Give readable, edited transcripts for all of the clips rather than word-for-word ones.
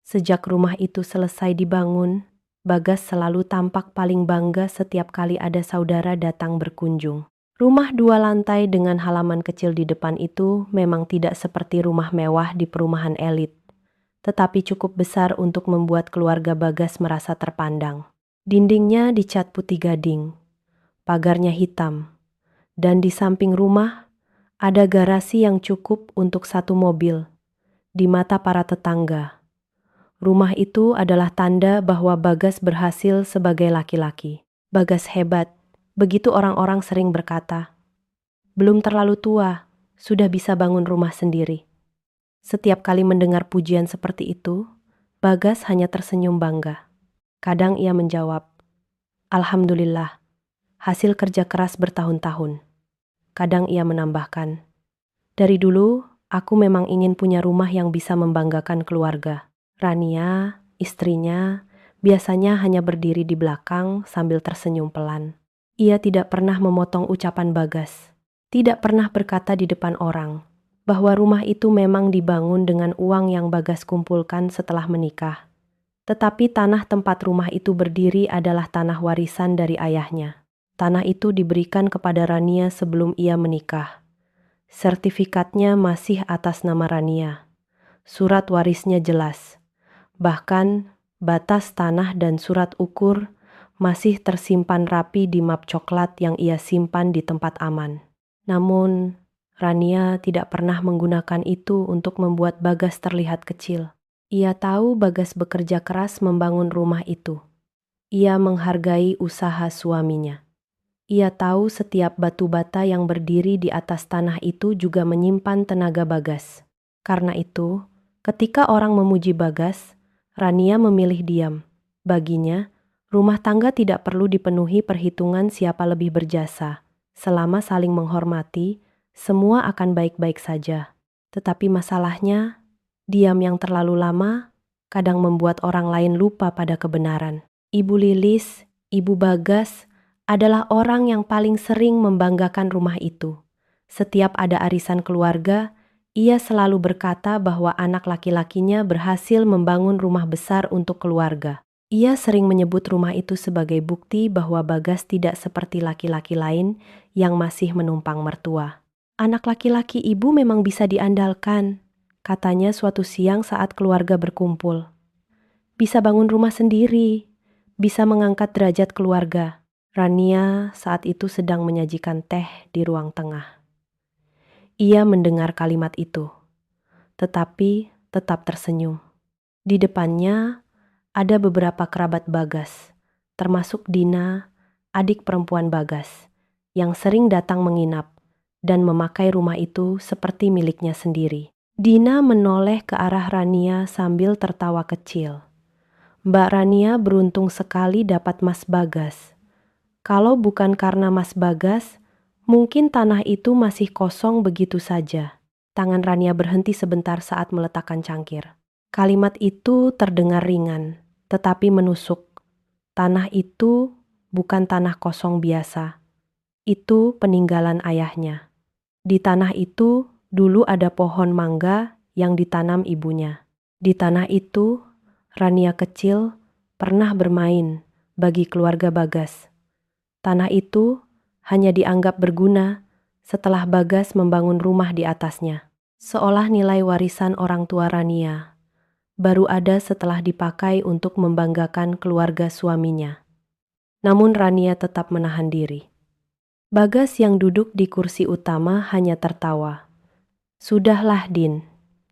Sejak rumah itu selesai dibangun, Bagas selalu tampak paling bangga setiap kali ada saudara datang berkunjung. Rumah 2 lantai dengan halaman kecil di depan itu memang tidak seperti rumah mewah di perumahan elit, tetapi cukup besar untuk membuat keluarga Bagas merasa terpandang. Dindingnya dicat putih gading, pagarnya hitam, dan di samping rumah ada garasi yang cukup untuk 1 mobil. Di mata para tetangga, rumah itu adalah tanda bahwa Bagas berhasil sebagai laki-laki. Bagas hebat, begitu orang-orang sering berkata. Belum terlalu tua, sudah bisa bangun rumah sendiri. Setiap kali mendengar pujian seperti itu, Bagas hanya tersenyum bangga. Kadang ia menjawab, "Alhamdulillah, hasil kerja keras bertahun-tahun." Kadang ia menambahkan, "Dari dulu, aku memang ingin punya rumah yang bisa membanggakan keluarga." Rania, istrinya, biasanya hanya berdiri di belakang sambil tersenyum pelan. Ia tidak pernah memotong ucapan Bagas, tidak pernah berkata di depan orang bahwa rumah itu memang dibangun dengan uang yang Bagas kumpulkan setelah menikah. Tetapi tanah tempat rumah itu berdiri adalah tanah warisan dari ayahnya. Tanah itu diberikan kepada Rania sebelum ia menikah. Sertifikatnya masih atas nama Rania. Surat warisnya jelas. Bahkan batas tanah dan surat ukur masih tersimpan rapi di map coklat yang ia simpan di tempat aman. Namun, Rania tidak pernah menggunakan itu untuk membuat Bagas terlihat kecil. Ia tahu Bagas bekerja keras membangun rumah itu. Ia menghargai usaha suaminya. Ia tahu setiap batu bata yang berdiri di atas tanah itu juga menyimpan tenaga Bagas. Karena itu, ketika orang memuji Bagas, Rania memilih diam. Baginya, rumah tangga tidak perlu dipenuhi perhitungan siapa lebih berjasa. Selama saling menghormati, semua akan baik-baik saja. Tetapi masalahnya, diam yang terlalu lama kadang membuat orang lain lupa pada kebenaran. Ibu Lilis, Ibu Bagas, adalah orang yang paling sering membanggakan rumah itu. Setiap ada arisan keluarga, ia selalu berkata bahwa anak laki-lakinya berhasil membangun rumah besar untuk keluarga. Ia sering menyebut rumah itu sebagai bukti bahwa Bagas tidak seperti laki-laki lain yang masih menumpang mertua. "Anak laki-laki ibu memang bisa diandalkan," katanya suatu siang saat keluarga berkumpul. "Bisa bangun rumah sendiri, bisa mengangkat derajat keluarga." Rania saat itu sedang menyajikan teh di ruang tengah. Ia mendengar kalimat itu, tetapi tetap tersenyum. Di depannya ada beberapa kerabat Bagas, termasuk Dina, adik perempuan Bagas, yang sering datang menginap dan memakai rumah itu seperti miliknya sendiri. Dina menoleh ke arah Rania sambil tertawa kecil. "Mbak Rania beruntung sekali dapat Mas Bagas. Kalau bukan karena Mas Bagas, mungkin tanah itu masih kosong begitu saja." Tangan Rania berhenti sebentar saat meletakkan cangkir. Kalimat itu terdengar ringan, tetapi menusuk. Tanah itu bukan tanah kosong biasa. Itu peninggalan ayahnya. Di tanah itu dulu ada pohon mangga yang ditanam ibunya. Di tanah itu, Rania kecil pernah bermain bagi keluarga Bagas. Tanah itu hanya dianggap berguna setelah Bagas membangun rumah di atasnya. Seolah nilai warisan orang tua Rania baru ada setelah dipakai untuk membanggakan keluarga suaminya. Namun Rania tetap menahan diri. Bagas yang duduk di kursi utama hanya tertawa. "Sudahlah Din,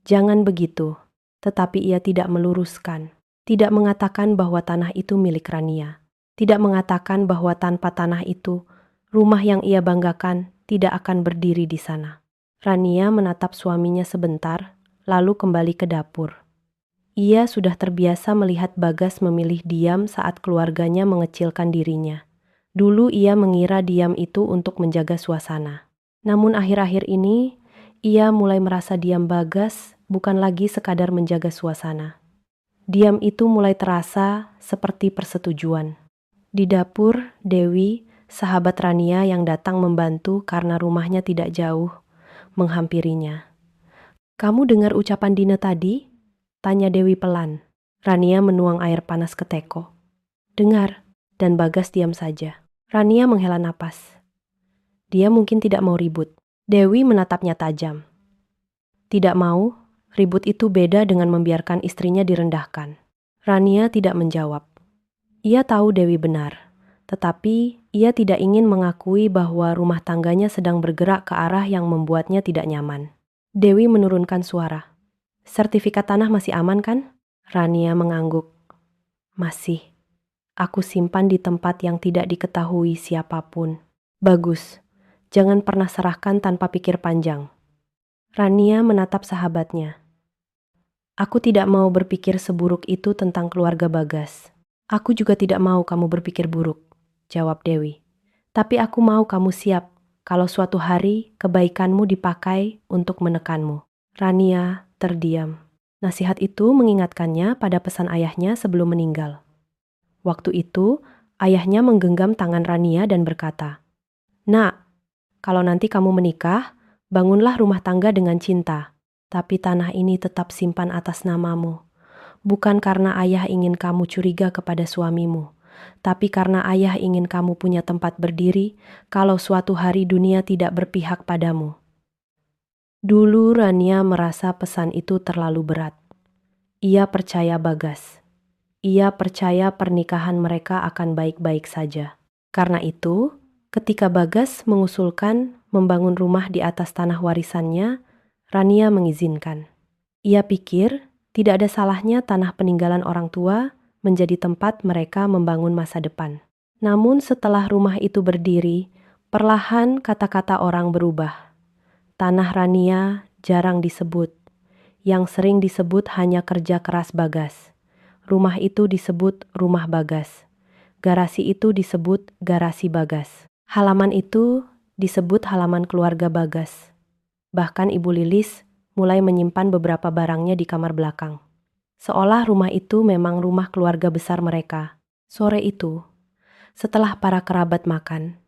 jangan begitu." Tetapi ia tidak meluruskan, tidak mengatakan bahwa tanah itu milik Rania. Tidak mengatakan bahwa tanpa tanah itu, rumah yang ia banggakan tidak akan berdiri di sana. Rania menatap suaminya sebentar, lalu kembali ke dapur. Ia sudah terbiasa melihat Bagas memilih diam saat keluarganya mengecilkan dirinya. Dulu ia mengira diam itu untuk menjaga suasana. Namun akhir-akhir ini, ia mulai merasa diam Bagas bukan lagi sekadar menjaga suasana. Diam itu mulai terasa seperti persetujuan. Di dapur, Dewi, sahabat Rania yang datang membantu karena rumahnya tidak jauh, menghampirinya. "Kamu dengar ucapan Dina tadi?" tanya Dewi pelan. Rania menuang air panas ke teko. Dengar, dan Bagas diam saja. Rania menghela napas. Dia mungkin tidak mau ribut. Dewi menatapnya tajam. Tidak mau, ribut itu beda dengan membiarkan istrinya direndahkan. Rania tidak menjawab. Ia tahu Dewi benar, tetapi ia tidak ingin mengakui bahwa rumah tangganya sedang bergerak ke arah yang membuatnya tidak nyaman. Dewi menurunkan suara. Sertifikat tanah masih aman kan? Rania mengangguk. Masih. Aku simpan di tempat yang tidak diketahui siapapun. Bagus. Jangan pernah serahkan tanpa pikir panjang. Rania menatap sahabatnya. Aku tidak mau berpikir seburuk itu tentang keluarga Bagas. Aku juga tidak mau kamu berpikir buruk, jawab Dewi. Tapi aku mau kamu siap kalau suatu hari kebaikanmu dipakai untuk menekanmu. Rania terdiam. Nasihat itu mengingatkannya pada pesan ayahnya sebelum meninggal. Waktu itu, ayahnya menggenggam tangan Rania dan berkata, Nak, kalau nanti kamu menikah, bangunlah rumah tangga dengan cinta. Tapi tanah ini tetap simpan atas namamu. Bukan karena ayah ingin kamu curiga kepada suamimu, tapi karena ayah ingin kamu punya tempat berdiri kalau suatu hari dunia tidak berpihak padamu. Dulu Rania merasa pesan itu terlalu berat. Ia percaya Bagas. Ia percaya pernikahan mereka akan baik-baik saja. Karena itu, ketika Bagas mengusulkan membangun rumah di atas tanah warisannya, Rania mengizinkan. Ia pikir tidak ada salahnya tanah peninggalan orang tua menjadi tempat mereka membangun masa depan. Namun setelah rumah itu berdiri, perlahan kata-kata orang berubah. Tanah Rania jarang disebut. Yang sering disebut hanya kerja keras Bagas. Rumah itu disebut rumah Bagas. Garasi itu disebut garasi Bagas. Halaman itu disebut halaman keluarga Bagas. Bahkan Ibu Lilis mulai menyimpan beberapa barangnya di kamar belakang. Seolah rumah itu memang rumah keluarga besar mereka. Sore itu, setelah para kerabat makan,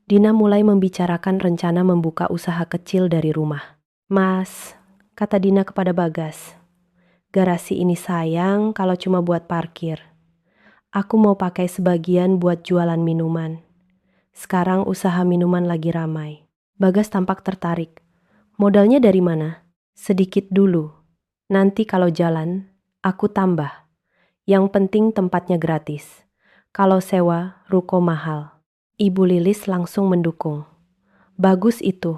Dina mulai membicarakan rencana membuka usaha kecil dari rumah. Mas, kata Dina kepada Bagas, garasi ini sayang kalau cuma buat parkir. Aku mau pakai sebagian buat jualan minuman. Sekarang usaha minuman lagi ramai. Bagas tampak tertarik. Modalnya dari mana? Sedikit dulu. Nanti kalau jalan, aku tambah. Yang penting tempatnya gratis. Kalau sewa, ruko mahal. Ibu Lilis langsung mendukung. Bagus itu.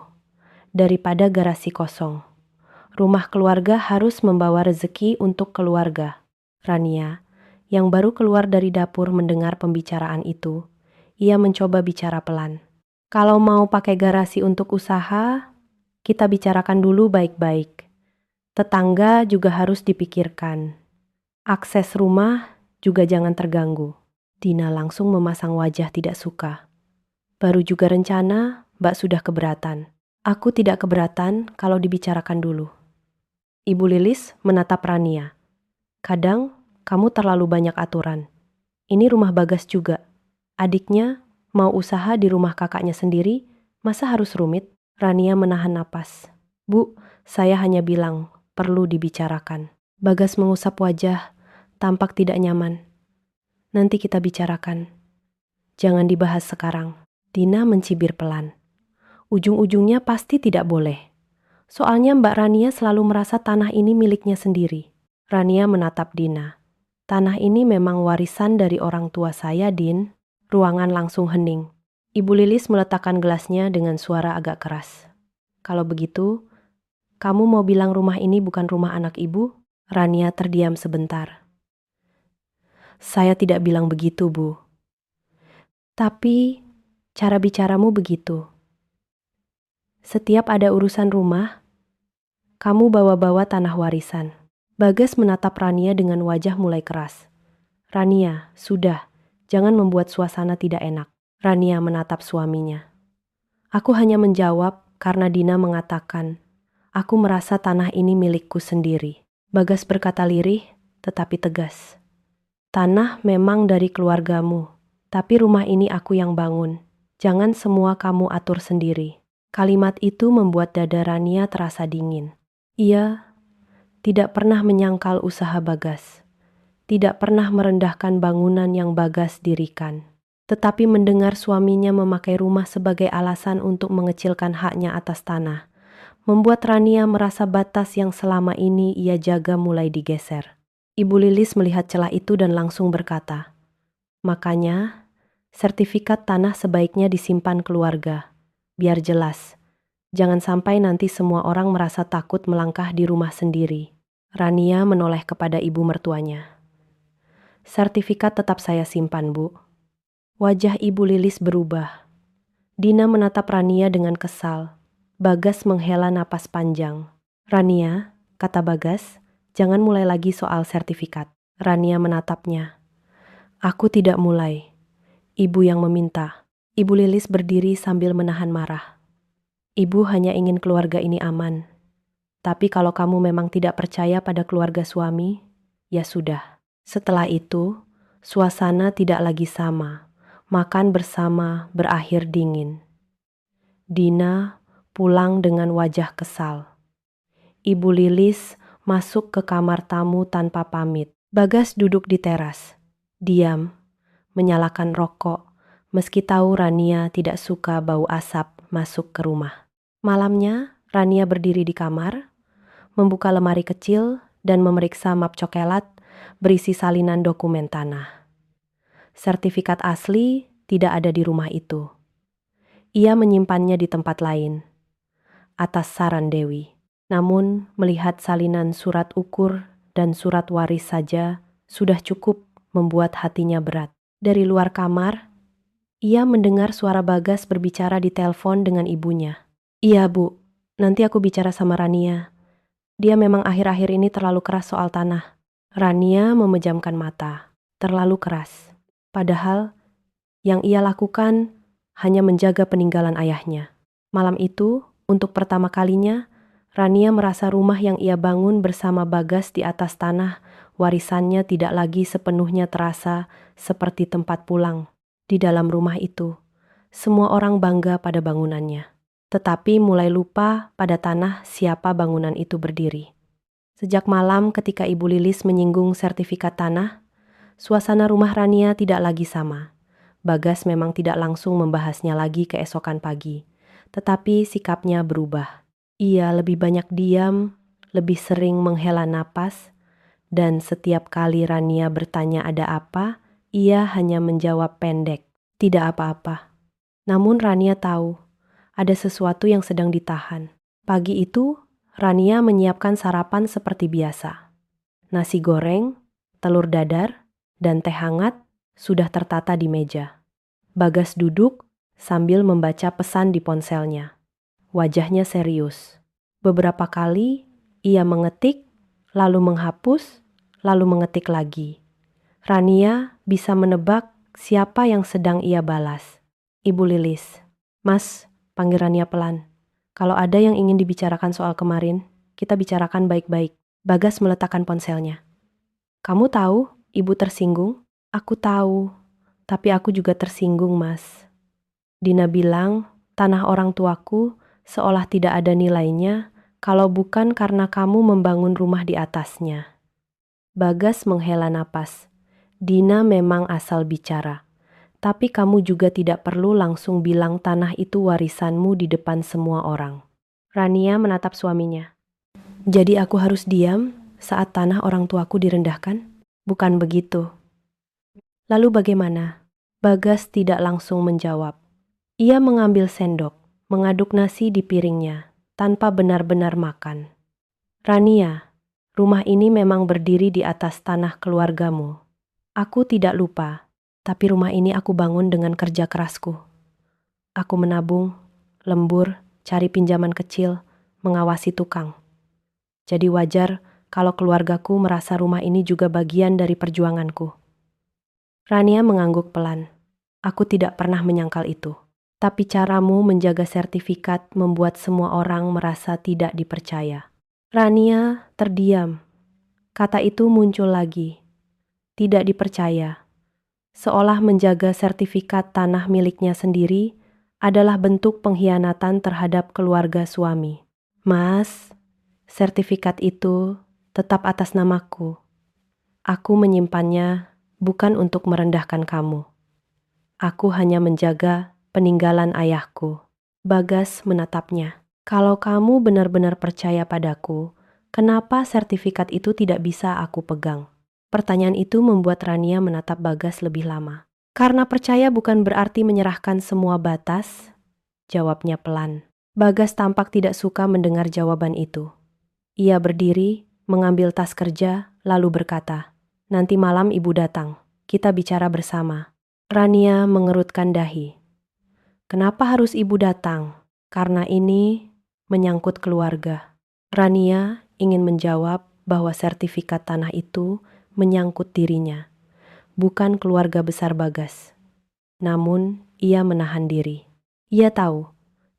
Daripada garasi kosong. Rumah keluarga harus membawa rezeki untuk keluarga. Rania, yang baru keluar dari dapur mendengar pembicaraan itu, ia mencoba bicara pelan. Kalau mau pakai garasi untuk usaha, kita bicarakan dulu baik-baik. Tetangga juga harus dipikirkan. Akses rumah juga jangan terganggu. Dina langsung memasang wajah tidak suka. Baru juga rencana, Mbak sudah keberatan. Aku tidak keberatan kalau dibicarakan dulu. Ibu Lilis menatap Rania. Kadang kamu terlalu banyak aturan. Ini rumah Bagas juga. Adiknya mau usaha di rumah kakaknya sendiri, masa harus rumit? Rania menahan napas. Bu, saya hanya bilang perlu dibicarakan. Bagas mengusap wajah, tampak tidak nyaman. Nanti kita bicarakan. Jangan dibahas sekarang. Dina mencibir pelan. Ujung-ujungnya pasti tidak boleh. Soalnya Mbak Rania selalu merasa tanah ini miliknya sendiri. Rania menatap Dina. Tanah ini memang warisan dari orang tua saya, Din. Ruangan langsung hening. Ibu Lilis meletakkan gelasnya dengan suara agak keras. Kalau begitu, kamu mau bilang rumah ini bukan rumah anak ibu? Rania terdiam sebentar. Saya tidak bilang begitu, Bu. Tapi, cara bicaramu begitu. Setiap ada urusan rumah, kamu bawa-bawa tanah warisan. Bagas menatap Rania dengan wajah mulai keras. Rania, sudah, jangan membuat suasana tidak enak. Rania menatap suaminya. Aku hanya menjawab karena Dina mengatakan, aku merasa tanah ini milikku sendiri. Bagas berkata lirih, tetapi tegas. Tanah memang dari keluargamu, tapi rumah ini aku yang bangun. Jangan semua kamu atur sendiri. Kalimat itu membuat dada Rania terasa dingin. Ia tidak pernah menyangkal usaha Bagas. tidak pernah merendahkan bangunan yang Bagas dirikan. Tetapi mendengar suaminya memakai rumah sebagai alasan untuk mengecilkan haknya atas tanah, membuat Rania merasa batas yang selama ini ia jaga mulai digeser. Ibu Lilis melihat celah itu dan langsung berkata, "Makanya, sertifikat tanah sebaiknya disimpan keluarga, biar jelas. Jangan sampai nanti semua orang merasa takut melangkah di rumah sendiri." Rania menoleh kepada ibu mertuanya. "Sertifikat tetap saya simpan, Bu." Wajah Ibu Lilis berubah. Dina menatap Rania dengan kesal. Bagas menghela napas panjang. "Rania," kata Bagas, "jangan mulai lagi soal sertifikat." Rania menatapnya. "Aku tidak mulai. Ibu yang meminta." Ibu Lilis berdiri sambil menahan marah. "Ibu hanya ingin keluarga ini aman. Tapi kalau kamu memang tidak percaya pada keluarga suami, ya sudah." Setelah itu, suasana tidak lagi sama. Makan bersama berakhir dingin. Dina pulang dengan wajah kesal. Ibu Lilis masuk ke kamar tamu tanpa pamit. Bagas duduk di teras, diam, menyalakan rokok, meski tahu Rania tidak suka bau asap masuk ke rumah. Malamnya, Rania berdiri di kamar, membuka lemari kecil dan memeriksa map cokelat berisi salinan dokumen tanah. Sertifikat asli tidak ada di rumah itu. Ia menyimpannya di tempat lain, atas saran Dewi. Namun, melihat salinan surat ukur dan surat waris saja sudah cukup membuat hatinya berat. Dari luar kamar, ia mendengar suara Bagas berbicara di telepon dengan ibunya. "Iya, Bu, nanti aku bicara sama Rania. Dia memang akhir-akhir ini terlalu keras soal tanah." Rania memejamkan mata. Terlalu keras. Padahal, yang ia lakukan hanya menjaga peninggalan ayahnya. Malam itu, untuk pertama kalinya, Rania merasa rumah yang ia bangun bersama Bagas di atas tanah warisannya tidak lagi sepenuhnya terasa seperti tempat pulang. Di dalam rumah itu, semua orang bangga pada bangunannya, tetapi mulai lupa pada tanah siapa bangunan itu berdiri. Sejak malam ketika Ibu Lilis menyinggung sertifikat tanah, suasana rumah Rania tidak lagi sama. Bagas memang tidak langsung membahasnya lagi keesokan pagi, tetapi sikapnya berubah. Ia lebih banyak diam, lebih sering menghela napas, dan setiap kali Rania bertanya ada apa, ia hanya menjawab pendek, "Tidak apa-apa." Namun Rania tahu, ada sesuatu yang sedang ditahan. Pagi itu, Rania menyiapkan sarapan seperti biasa. Nasi goreng, telur dadar, dan teh hangat sudah tertata di meja. Bagas duduk sambil membaca pesan di ponselnya. Wajahnya serius. Beberapa kali ia mengetik, lalu menghapus, lalu mengetik lagi. Rania bisa menebak siapa yang sedang ia balas. "Ibu Lilis." "Mas," panggil Rania pelan. "Kalau ada yang ingin dibicarakan soal kemarin, kita bicarakan baik-baik." Bagas meletakkan ponselnya. "Kamu tahu, ibu tersinggung?" "Aku tahu, tapi aku juga tersinggung, Mas. Dina bilang, tanah orang tuaku seolah tidak ada nilainya kalau bukan karena kamu membangun rumah di atasnya." Bagas menghela napas. "Dina memang asal bicara. Tapi kamu juga tidak perlu langsung bilang tanah itu warisanmu di depan semua orang." Rania menatap suaminya. "Jadi aku harus diam saat tanah orang tuaku direndahkan?" "Bukan begitu." "Lalu bagaimana?" Bagas tidak langsung menjawab. Ia mengambil sendok, mengaduk nasi di piringnya, tanpa benar-benar makan. "Rania, rumah ini memang berdiri di atas tanah keluargamu. Aku tidak lupa, tapi rumah ini aku bangun dengan kerja kerasku. Aku menabung, lembur, cari pinjaman kecil, mengawasi tukang. Jadi wajar kalau keluargaku merasa rumah ini juga bagian dari perjuanganku." Rania mengangguk pelan. "Aku tidak pernah menyangkal itu. Tapi caramu menjaga sertifikat membuat semua orang merasa tidak dipercaya." Rania terdiam. Kata itu muncul lagi. Tidak dipercaya. Seolah menjaga sertifikat tanah miliknya sendiri adalah bentuk pengkhianatan terhadap keluarga suami. "Mas, sertifikat itu tetap atas namaku. Aku menyimpannya bukan untuk merendahkan kamu. Aku hanya menjaga peninggalan ayahku. Bagas menatapnya. Kalau kamu benar-benar percaya padaku, kenapa sertifikat itu tidak bisa aku pegang? Pertanyaan itu membuat Rania menatap Bagas lebih lama. Karena percaya bukan berarti menyerahkan semua batas, jawabnya pelan. Bagas tampak tidak suka mendengar jawaban itu. Ia berdiri, mengambil tas kerja, lalu berkata, "Nanti malam ibu datang, kita bicara bersama." Rania mengerutkan dahi. "Kenapa harus ibu datang? Karena ini menyangkut keluarga." Rania ingin menjawab bahwa sertifikat tanah itu menyangkut dirinya, bukan keluarga besar Bagas. Namun, ia menahan diri. Ia tahu,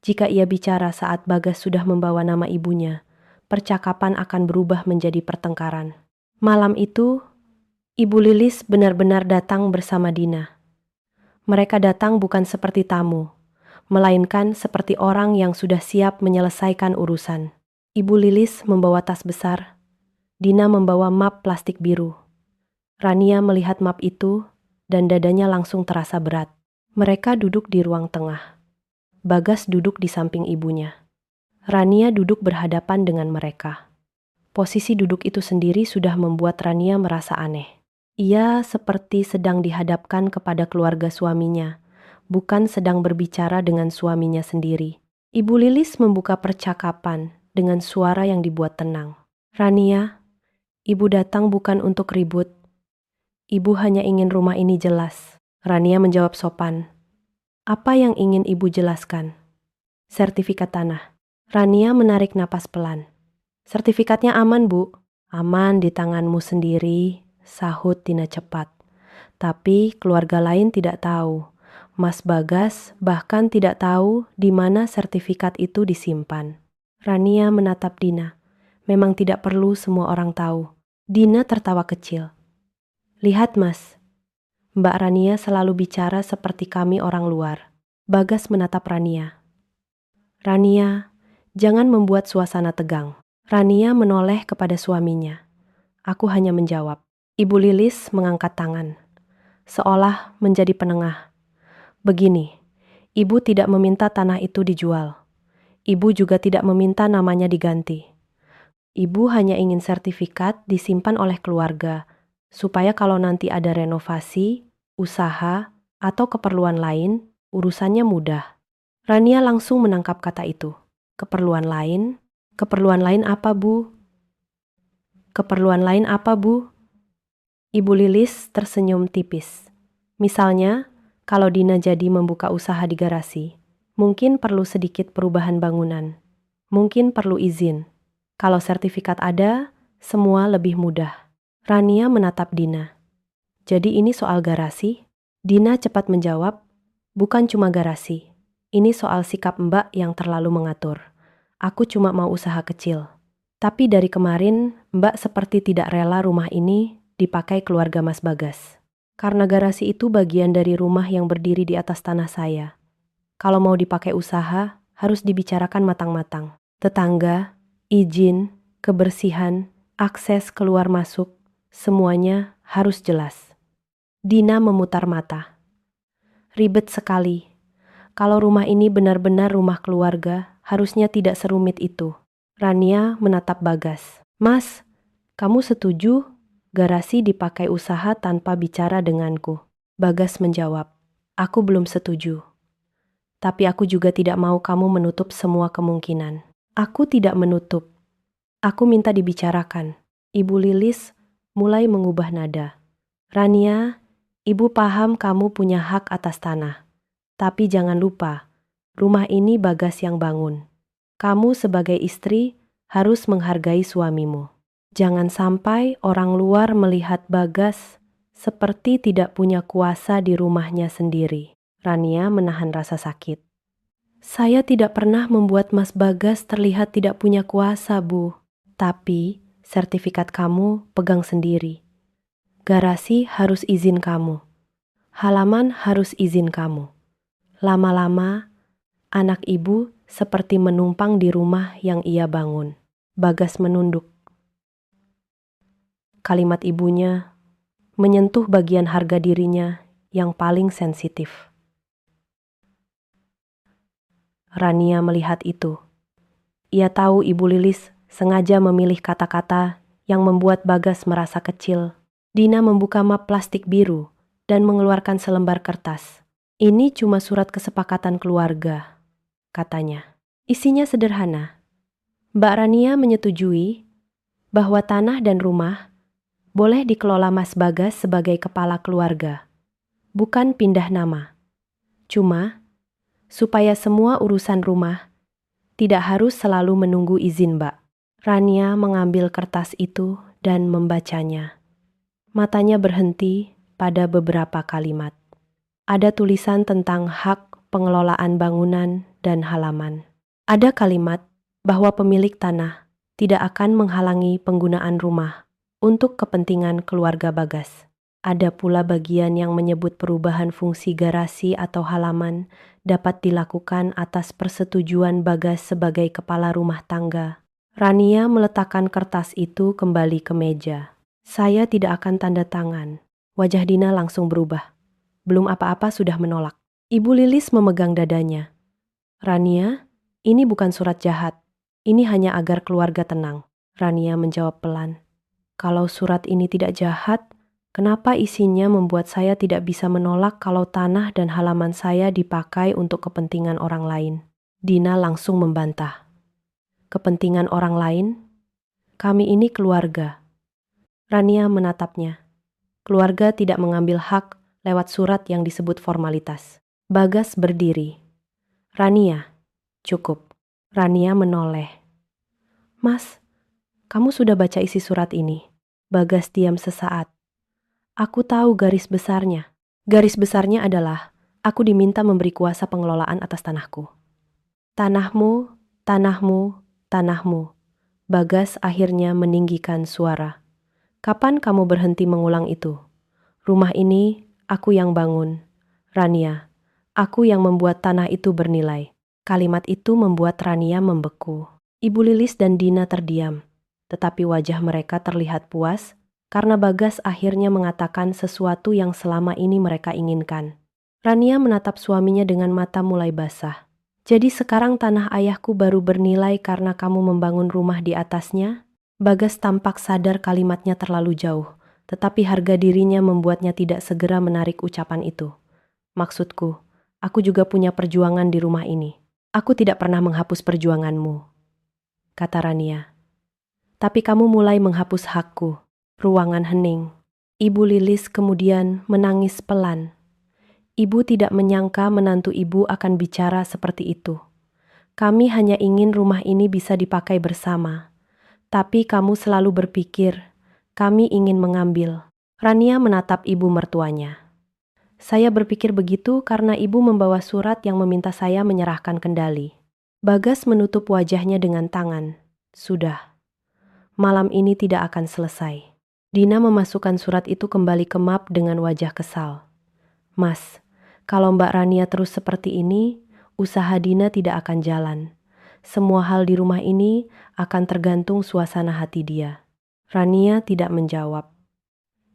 jika ia bicara saat Bagas sudah membawa nama ibunya, percakapan akan berubah menjadi pertengkaran. Malam itu, Ibu Lilis benar-benar datang bersama Dina. Mereka datang bukan seperti tamu, melainkan seperti orang yang sudah siap menyelesaikan urusan. Ibu Lilis membawa tas besar, Dina membawa map plastik biru. Rania melihat map itu, dan dadanya langsung terasa berat. Mereka duduk di ruang tengah. Bagas duduk di samping ibunya. Rania duduk berhadapan dengan mereka. Posisi duduk itu sendiri sudah membuat Rania merasa aneh. Ia seperti sedang dihadapkan kepada keluarga suaminya, bukan sedang berbicara dengan suaminya sendiri. Ibu Lilis membuka percakapan dengan suara yang dibuat tenang. "Rania, ibu datang bukan untuk ribut. Ibu hanya ingin rumah ini jelas." Rania menjawab sopan. "Apa yang ingin ibu jelaskan?" "Sertifikat tanah." Rania menarik napas pelan. "Sertifikatnya aman, Bu." "Aman di tanganmu sendiri," sahut Dina cepat. "Tapi keluarga lain tidak tahu. Mas Bagas bahkan tidak tahu di mana sertifikat itu disimpan." Rania menatap Dina. "Memang tidak perlu semua orang tahu." Dina tertawa kecil. "Lihat Mas, Mbak Rania selalu bicara seperti kami orang luar." Bagas menatap Rania. "Rania, jangan membuat suasana tegang." Rania menoleh kepada suaminya. "Aku hanya menjawab." Ibu Lilis mengangkat tangan, seolah menjadi penengah. "Begini, ibu tidak meminta tanah itu dijual. Ibu juga tidak meminta namanya diganti. Ibu hanya ingin sertifikat disimpan oleh keluarga, supaya kalau nanti ada renovasi, usaha, atau keperluan lain, urusannya mudah." Rania langsung menangkap kata itu. "Keperluan lain? Keperluan lain apa, Bu? Keperluan lain apa, Bu?" Ibu Lilis tersenyum tipis. "Misalnya, kalau Dina jadi membuka usaha di garasi, mungkin perlu sedikit perubahan bangunan. Mungkin perlu izin. Kalau sertifikat ada, semua lebih mudah." Rania menatap Dina. "Jadi ini soal garasi?" Dina cepat menjawab, "Bukan cuma garasi. Ini soal sikap Mbak yang terlalu mengatur. Aku cuma mau usaha kecil. Tapi dari kemarin, Mbak seperti tidak rela rumah ini dipakai keluarga Mas Bagas. Karena garasi itu bagian dari rumah yang berdiri di atas tanah saya. Kalau mau dipakai usaha, harus dibicarakan matang-matang. Tetangga, izin, kebersihan, akses keluar masuk, semuanya harus jelas." Dina memutar mata. "Ribet sekali. Kalau rumah ini benar-benar rumah keluarga, harusnya tidak serumit itu." Rania menatap Bagas. "Mas, kamu setuju garasi dipakai usaha tanpa bicara denganku?" Bagas menjawab, "Aku belum setuju. Tapi aku juga tidak mau kamu menutup semua kemungkinan." "Aku tidak menutup. Aku minta dibicarakan." Ibu Lilis mulai mengubah nada. "Rania, ibu paham kamu punya hak atas tanah. Tapi jangan lupa, rumah ini Bagas yang bangun. Kamu sebagai istri harus menghargai suamimu. Jangan sampai orang luar melihat Bagas seperti tidak punya kuasa di rumahnya sendiri." Rania menahan rasa sakit. "Saya tidak pernah membuat Mas Bagas terlihat tidak punya kuasa, Bu. Tapi sertifikat kamu pegang sendiri. Garasi harus izin kamu. Halaman harus izin kamu. Lama-lama, anak ibu seperti menumpang di rumah yang ia bangun." Bagas menunduk. Kalimat ibunya menyentuh bagian harga dirinya yang paling sensitif. Rania melihat itu. Ia tahu Ibu Lilis sengaja memilih kata-kata yang membuat Bagas merasa kecil. Dina membuka map plastik biru dan mengeluarkan selembar kertas. Ini cuma surat kesepakatan keluarga, katanya. Isinya sederhana. Mbak Rania menyetujui bahwa tanah dan rumah boleh dikelola Mas Bagas sebagai kepala keluarga, bukan pindah nama. Cuma, supaya semua urusan rumah tidak harus selalu menunggu izin Mbak. Rania mengambil kertas itu dan membacanya. Matanya berhenti pada beberapa kalimat. Ada tulisan tentang hak pengelolaan bangunan dan halaman. Ada kalimat bahwa pemilik tanah tidak akan menghalangi penggunaan rumah untuk kepentingan keluarga Bagas. Ada pula bagian yang menyebut perubahan fungsi garasi atau halaman dapat dilakukan atas persetujuan Bagas sebagai kepala rumah tangga. Rania meletakkan kertas itu kembali ke meja. Saya tidak akan tanda tangan. Wajah Dina langsung berubah. Belum apa-apa sudah menolak. Ibu Lilis memegang dadanya. Rania, ini bukan surat jahat. Ini hanya agar keluarga tenang. Rania menjawab pelan. Kalau surat ini tidak jahat, kenapa isinya membuat saya tidak bisa menolak kalau tanah dan halaman saya dipakai untuk kepentingan orang lain? Dina langsung membantah. Kepentingan orang lain? Kami ini keluarga. Rania menatapnya. Keluarga tidak mengambil hak lewat surat yang disebut formalitas. Bagas berdiri. Rania, cukup. Rania menoleh. Mas, kamu sudah baca isi surat ini? Bagas diam sesaat. Aku tahu garis besarnya. Garis besarnya adalah, aku diminta memberi kuasa pengelolaan atas tanahku. Tanahmu, tanahmu, tanahmu. Bagas akhirnya meninggikan suara. Kapan kamu berhenti mengulang itu? Rumah ini, aku yang bangun. Rania, aku yang membuat tanah itu bernilai. Kalimat itu membuat Rania membeku. Ibu Lilis dan Dina terdiam. Tetapi wajah mereka terlihat puas karena Bagas akhirnya mengatakan sesuatu yang selama ini mereka inginkan. Rania menatap suaminya dengan mata mulai basah. Jadi sekarang tanah ayahku baru bernilai karena kamu membangun rumah di atasnya? Bagas tampak sadar kalimatnya terlalu jauh, tetapi harga dirinya membuatnya tidak segera menarik ucapan itu. Maksudku, aku juga punya perjuangan di rumah ini. Aku tidak pernah menghapus perjuanganmu, kata Rania. Tapi kamu mulai menghapus hakku. Ruangan hening. Ibu Lilis kemudian menangis pelan. Ibu tidak menyangka menantu ibu akan bicara seperti itu. Kami hanya ingin rumah ini bisa dipakai bersama. Tapi kamu selalu berpikir, kami ingin mengambil. Rania menatap ibu mertuanya. Saya berpikir begitu karena ibu membawa surat yang meminta saya menyerahkan kendali. Bagas menutup wajahnya dengan tangan. Sudah. Malam ini tidak akan selesai. Dina memasukkan surat itu kembali ke map dengan wajah kesal. Mas, kalau Mbak Rania terus seperti ini, usaha Dina tidak akan jalan. Semua hal di rumah ini akan tergantung suasana hati dia. Rania tidak menjawab.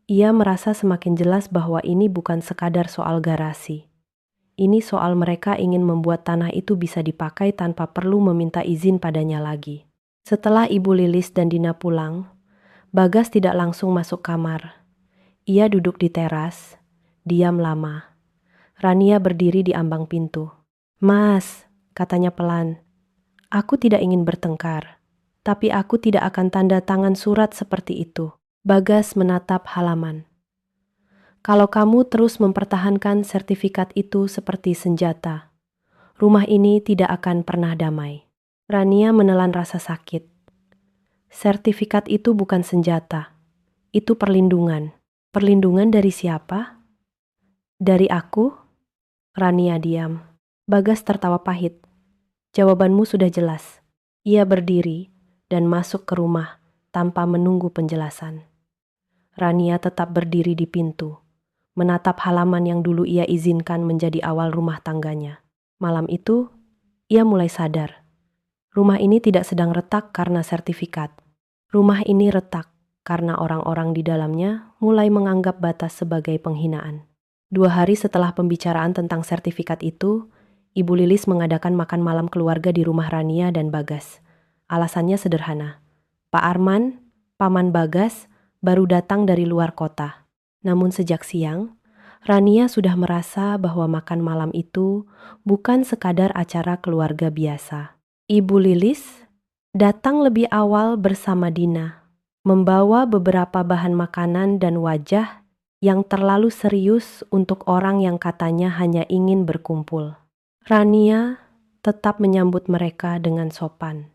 Ia merasa semakin jelas bahwa ini bukan sekadar soal garasi. Ini soal mereka ingin membuat tanah itu bisa dipakai tanpa perlu meminta izin padanya lagi. Setelah Ibu Lilis dan Dina pulang, Bagas tidak langsung masuk kamar. Ia duduk di teras, diam lama. Rania berdiri di ambang pintu. Mas, katanya pelan, aku tidak ingin bertengkar, tapi aku tidak akan tanda tangan surat seperti itu. Bagas menatap halaman. Kalau kamu terus mempertahankan sertifikat itu seperti senjata, rumah ini tidak akan pernah damai. Rania menelan rasa sakit. Sertifikat itu bukan senjata, itu perlindungan. Perlindungan dari siapa? Dari aku? Rania diam. Bagas tertawa pahit. Jawabanmu sudah jelas. Ia berdiri dan masuk ke rumah tanpa menunggu penjelasan. Rania tetap berdiri di pintu, menatap halaman yang dulu ia izinkan menjadi awal rumah tangganya. Malam itu, ia mulai sadar. Rumah ini tidak sedang retak karena sertifikat. Rumah ini retak karena orang-orang di dalamnya mulai menganggap batas sebagai penghinaan. 2 hari setelah pembicaraan tentang sertifikat itu, Ibu Lilis mengadakan makan malam keluarga di rumah Rania dan Bagas. Alasannya sederhana. Pak Arman, paman Bagas, baru datang dari luar kota. Namun sejak siang, Rania sudah merasa bahwa makan malam itu bukan sekadar acara keluarga biasa. Ibu Lilis datang lebih awal bersama Dina, membawa beberapa bahan makanan dan wajah yang terlalu serius untuk orang yang katanya hanya ingin berkumpul. Rania tetap menyambut mereka dengan sopan.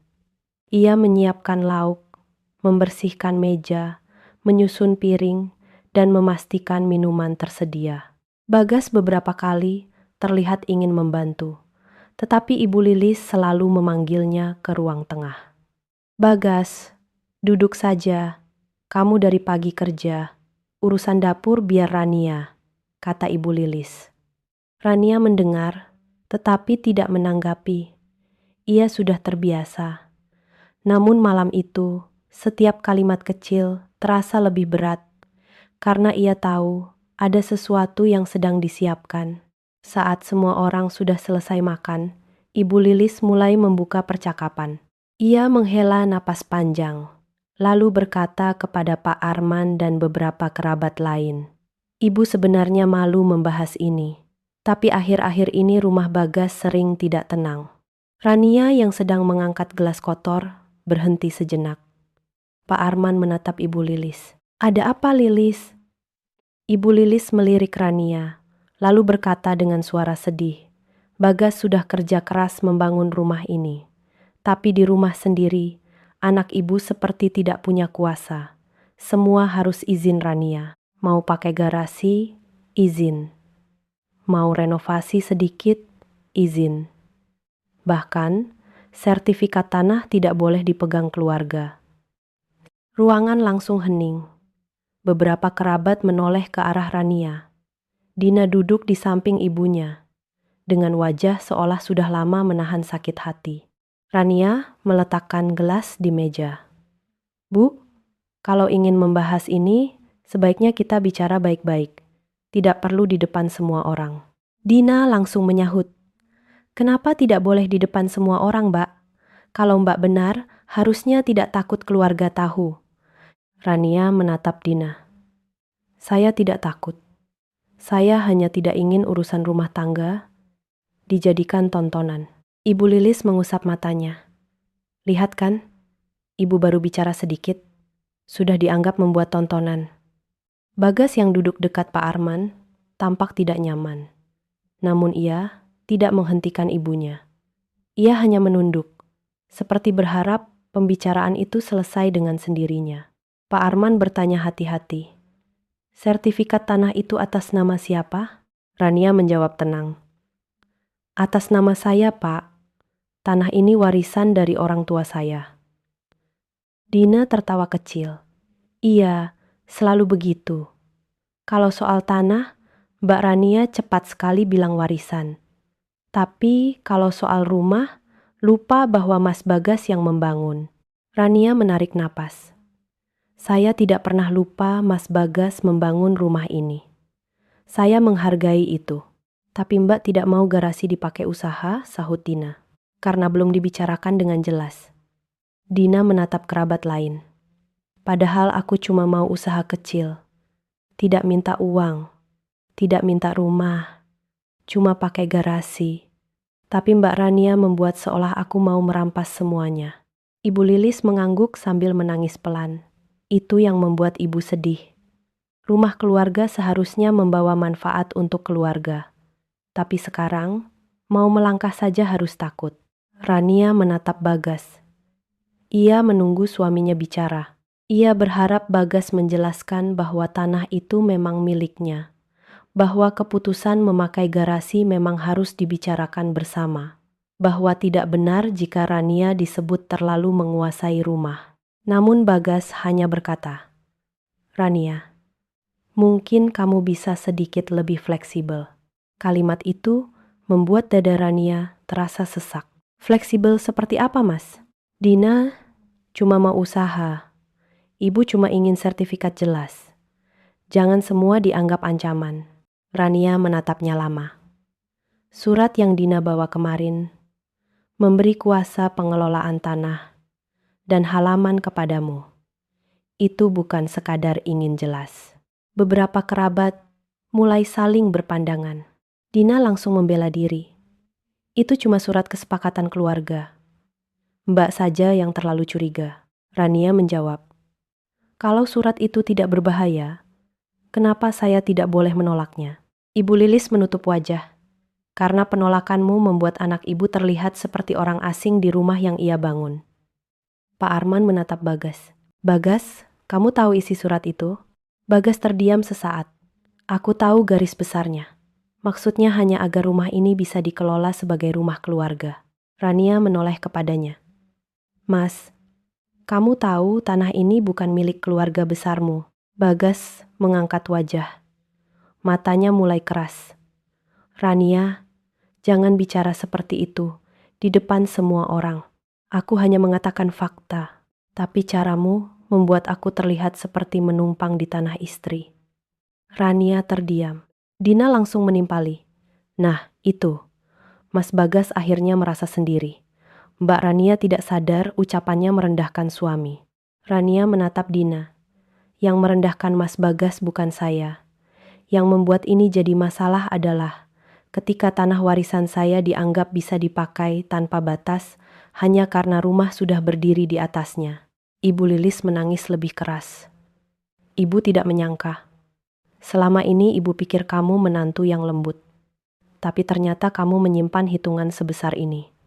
Ia menyiapkan lauk, membersihkan meja, menyusun piring, dan memastikan minuman tersedia. Bagas beberapa kali terlihat ingin membantu, tetapi Ibu Lilis selalu memanggilnya ke ruang tengah. "Bagas, duduk saja. Kamu dari pagi kerja. Urusan dapur biar Rania," kata Ibu Lilis. Rania mendengar, tetapi tidak menanggapi. Ia sudah terbiasa. Namun malam itu, setiap kalimat kecil terasa lebih berat, karena ia tahu ada sesuatu yang sedang disiapkan. Saat semua orang sudah selesai makan, Ibu Lilis mulai membuka percakapan. Ia menghela napas panjang, lalu berkata kepada Pak Arman dan beberapa kerabat lain. Ibu sebenarnya malu membahas ini, tapi akhir-akhir ini rumah Bagas sering tidak tenang. Rania yang sedang mengangkat gelas kotor berhenti sejenak. Pak Arman menatap Ibu Lilis. "Ada apa, Lilis?" Ibu Lilis melirik Rania, lalu berkata dengan suara sedih, "Bagas sudah kerja keras membangun rumah ini. Tapi di rumah sendiri, anak ibu seperti tidak punya kuasa. Semua harus izin Rania. Mau pakai garasi, izin. Mau renovasi sedikit, izin. Bahkan, sertifikat tanah tidak boleh dipegang keluarga." Ruangan langsung hening. Beberapa kerabat menoleh ke arah Rania. Dina duduk di samping ibunya, dengan wajah seolah sudah lama menahan sakit hati. Rania meletakkan gelas di meja. "Bu, kalau ingin membahas ini, sebaiknya kita bicara baik-baik. Tidak perlu di depan semua orang." Dina langsung menyahut. "Kenapa tidak boleh di depan semua orang, Mbak? Kalau Mbak benar, harusnya tidak takut keluarga tahu." Rania menatap Dina. "Saya tidak takut. Saya hanya tidak ingin urusan rumah tangga dijadikan tontonan." Ibu Lilis mengusap matanya. "Lihat kan, ibu baru bicara sedikit, sudah dianggap membuat tontonan." Bagas yang duduk dekat Pak Arman tampak tidak nyaman. Namun ia tidak menghentikan ibunya. Ia hanya menunduk, seperti berharap pembicaraan itu selesai dengan sendirinya. Pak Arman bertanya hati-hati, "Sertifikat tanah itu atas nama siapa?" Rania menjawab tenang, "Atas nama saya, Pak. Tanah ini warisan dari orang tua saya." Dina tertawa kecil. "Iya, selalu begitu. Kalau soal tanah, Mbak Rania cepat sekali bilang warisan. Tapi kalau soal rumah, lupa bahwa Mas Bagas yang membangun." Rania menarik napas. "Saya tidak pernah lupa Mas Bagas membangun rumah ini. Saya menghargai itu. Tapi Mbak tidak mau garasi dipakai usaha," sahut Dina. "Karena belum dibicarakan dengan jelas." Dina menatap kerabat lain. "Padahal aku cuma mau usaha kecil. Tidak minta uang, tidak minta rumah, cuma pakai garasi. Tapi Mbak Rania membuat seolah aku mau merampas semuanya." Ibu Lilis mengangguk sambil menangis pelan. Itu yang membuat ibu sedih. Rumah keluarga seharusnya membawa manfaat untuk keluarga. Tapi sekarang, mau melangkah saja harus takut. Rania menatap Bagas. Ia menunggu suaminya bicara. Ia berharap Bagas menjelaskan bahwa tanah itu memang miliknya, bahwa keputusan memakai garasi memang harus dibicarakan bersama, bahwa tidak benar jika Rania disebut terlalu menguasai rumah. Namun Bagas hanya berkata, "Rania, mungkin kamu bisa sedikit lebih fleksibel." Kalimat itu membuat dada Rania terasa sesak. "Fleksibel seperti apa, Mas?" "Dina cuma mau usaha. Ibu cuma ingin sertifikat jelas. Jangan semua dianggap ancaman. Rania menatapnya lama. Surat yang Dina bawa kemarin memberi kuasa pengelolaan tanah dan halaman kepadamu. Itu bukan sekadar ingin jelas. Beberapa kerabat mulai saling berpandangan. Dina langsung membela diri. Itu cuma surat kesepakatan keluarga. Mbak saja yang terlalu curiga. Rania menjawab, kalau surat itu tidak berbahaya, kenapa saya tidak boleh menolaknya? Ibu Lilis menutup wajah. Karena penolakanmu membuat anak ibu terlihat seperti orang asing di rumah yang ia bangun. Pak Arman menatap Bagas. Bagas, kamu tahu isi surat itu? Bagas terdiam sesaat. Aku tahu garis besarnya. Maksudnya hanya agar rumah ini bisa dikelola sebagai rumah keluarga. Rania menoleh kepadanya. Mas, kamu tahu tanah ini bukan milik keluarga besarmu. Bagas mengangkat wajah. Matanya mulai keras. Rania, jangan bicara seperti itu di depan semua orang. Aku hanya mengatakan fakta, tapi caramu membuat aku terlihat seperti menumpang di tanah istri. Rania terdiam. Dina langsung menimpali. Nah, itu. Mas Bagas akhirnya merasa sendiri. Mbak Rania tidak sadar ucapannya merendahkan suami. Rania menatap Dina. Yang merendahkan Mas Bagas bukan saya. Yang membuat ini jadi masalah adalah ketika tanah warisan saya dianggap bisa dipakai tanpa batas hanya karena rumah sudah berdiri di atasnya. Ibu Lilis menangis lebih keras. Ibu tidak menyangka. Selama ini ibu pikir kamu menantu yang lembut. Tapi ternyata kamu menyimpan hitungan sebesar ini.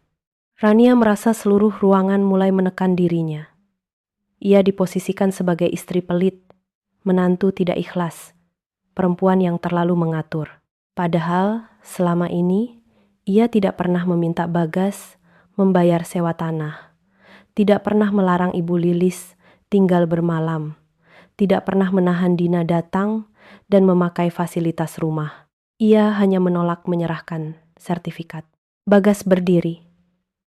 Rania merasa seluruh ruangan mulai menekan dirinya. Ia diposisikan sebagai istri pelit, menantu tidak ikhlas, perempuan yang terlalu mengatur. Padahal selama ini ia tidak pernah meminta Bagas membayar sewa tanah, tidak pernah melarang Ibu Lilis tinggal bermalam, tidak pernah menahan Dina datang dan memakai fasilitas rumah. Ia hanya menolak menyerahkan sertifikat. Bagas berdiri.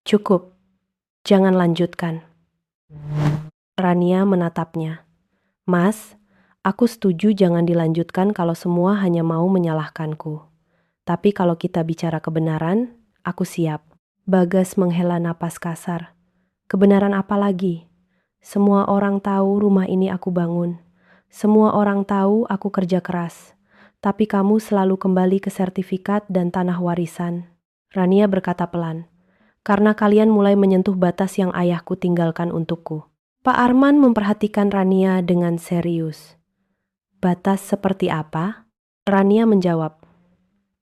Cukup, jangan lanjutkan. Rania menatapnya. Mas, aku setuju jangan dilanjutkan kalau semua hanya mau menyalahkanku. Tapi kalau kita bicara kebenaran, aku siap. Bagas menghela napas kasar. Kebenaran apa lagi? Semua orang tahu rumah ini aku bangun. Semua orang tahu aku kerja keras. Tapi kamu selalu kembali ke sertifikat dan tanah warisan. Rania berkata pelan. Karena kalian mulai menyentuh batas yang ayahku tinggalkan untukku. Pak Arman memperhatikan Rania dengan serius. Batas seperti apa? Rania menjawab.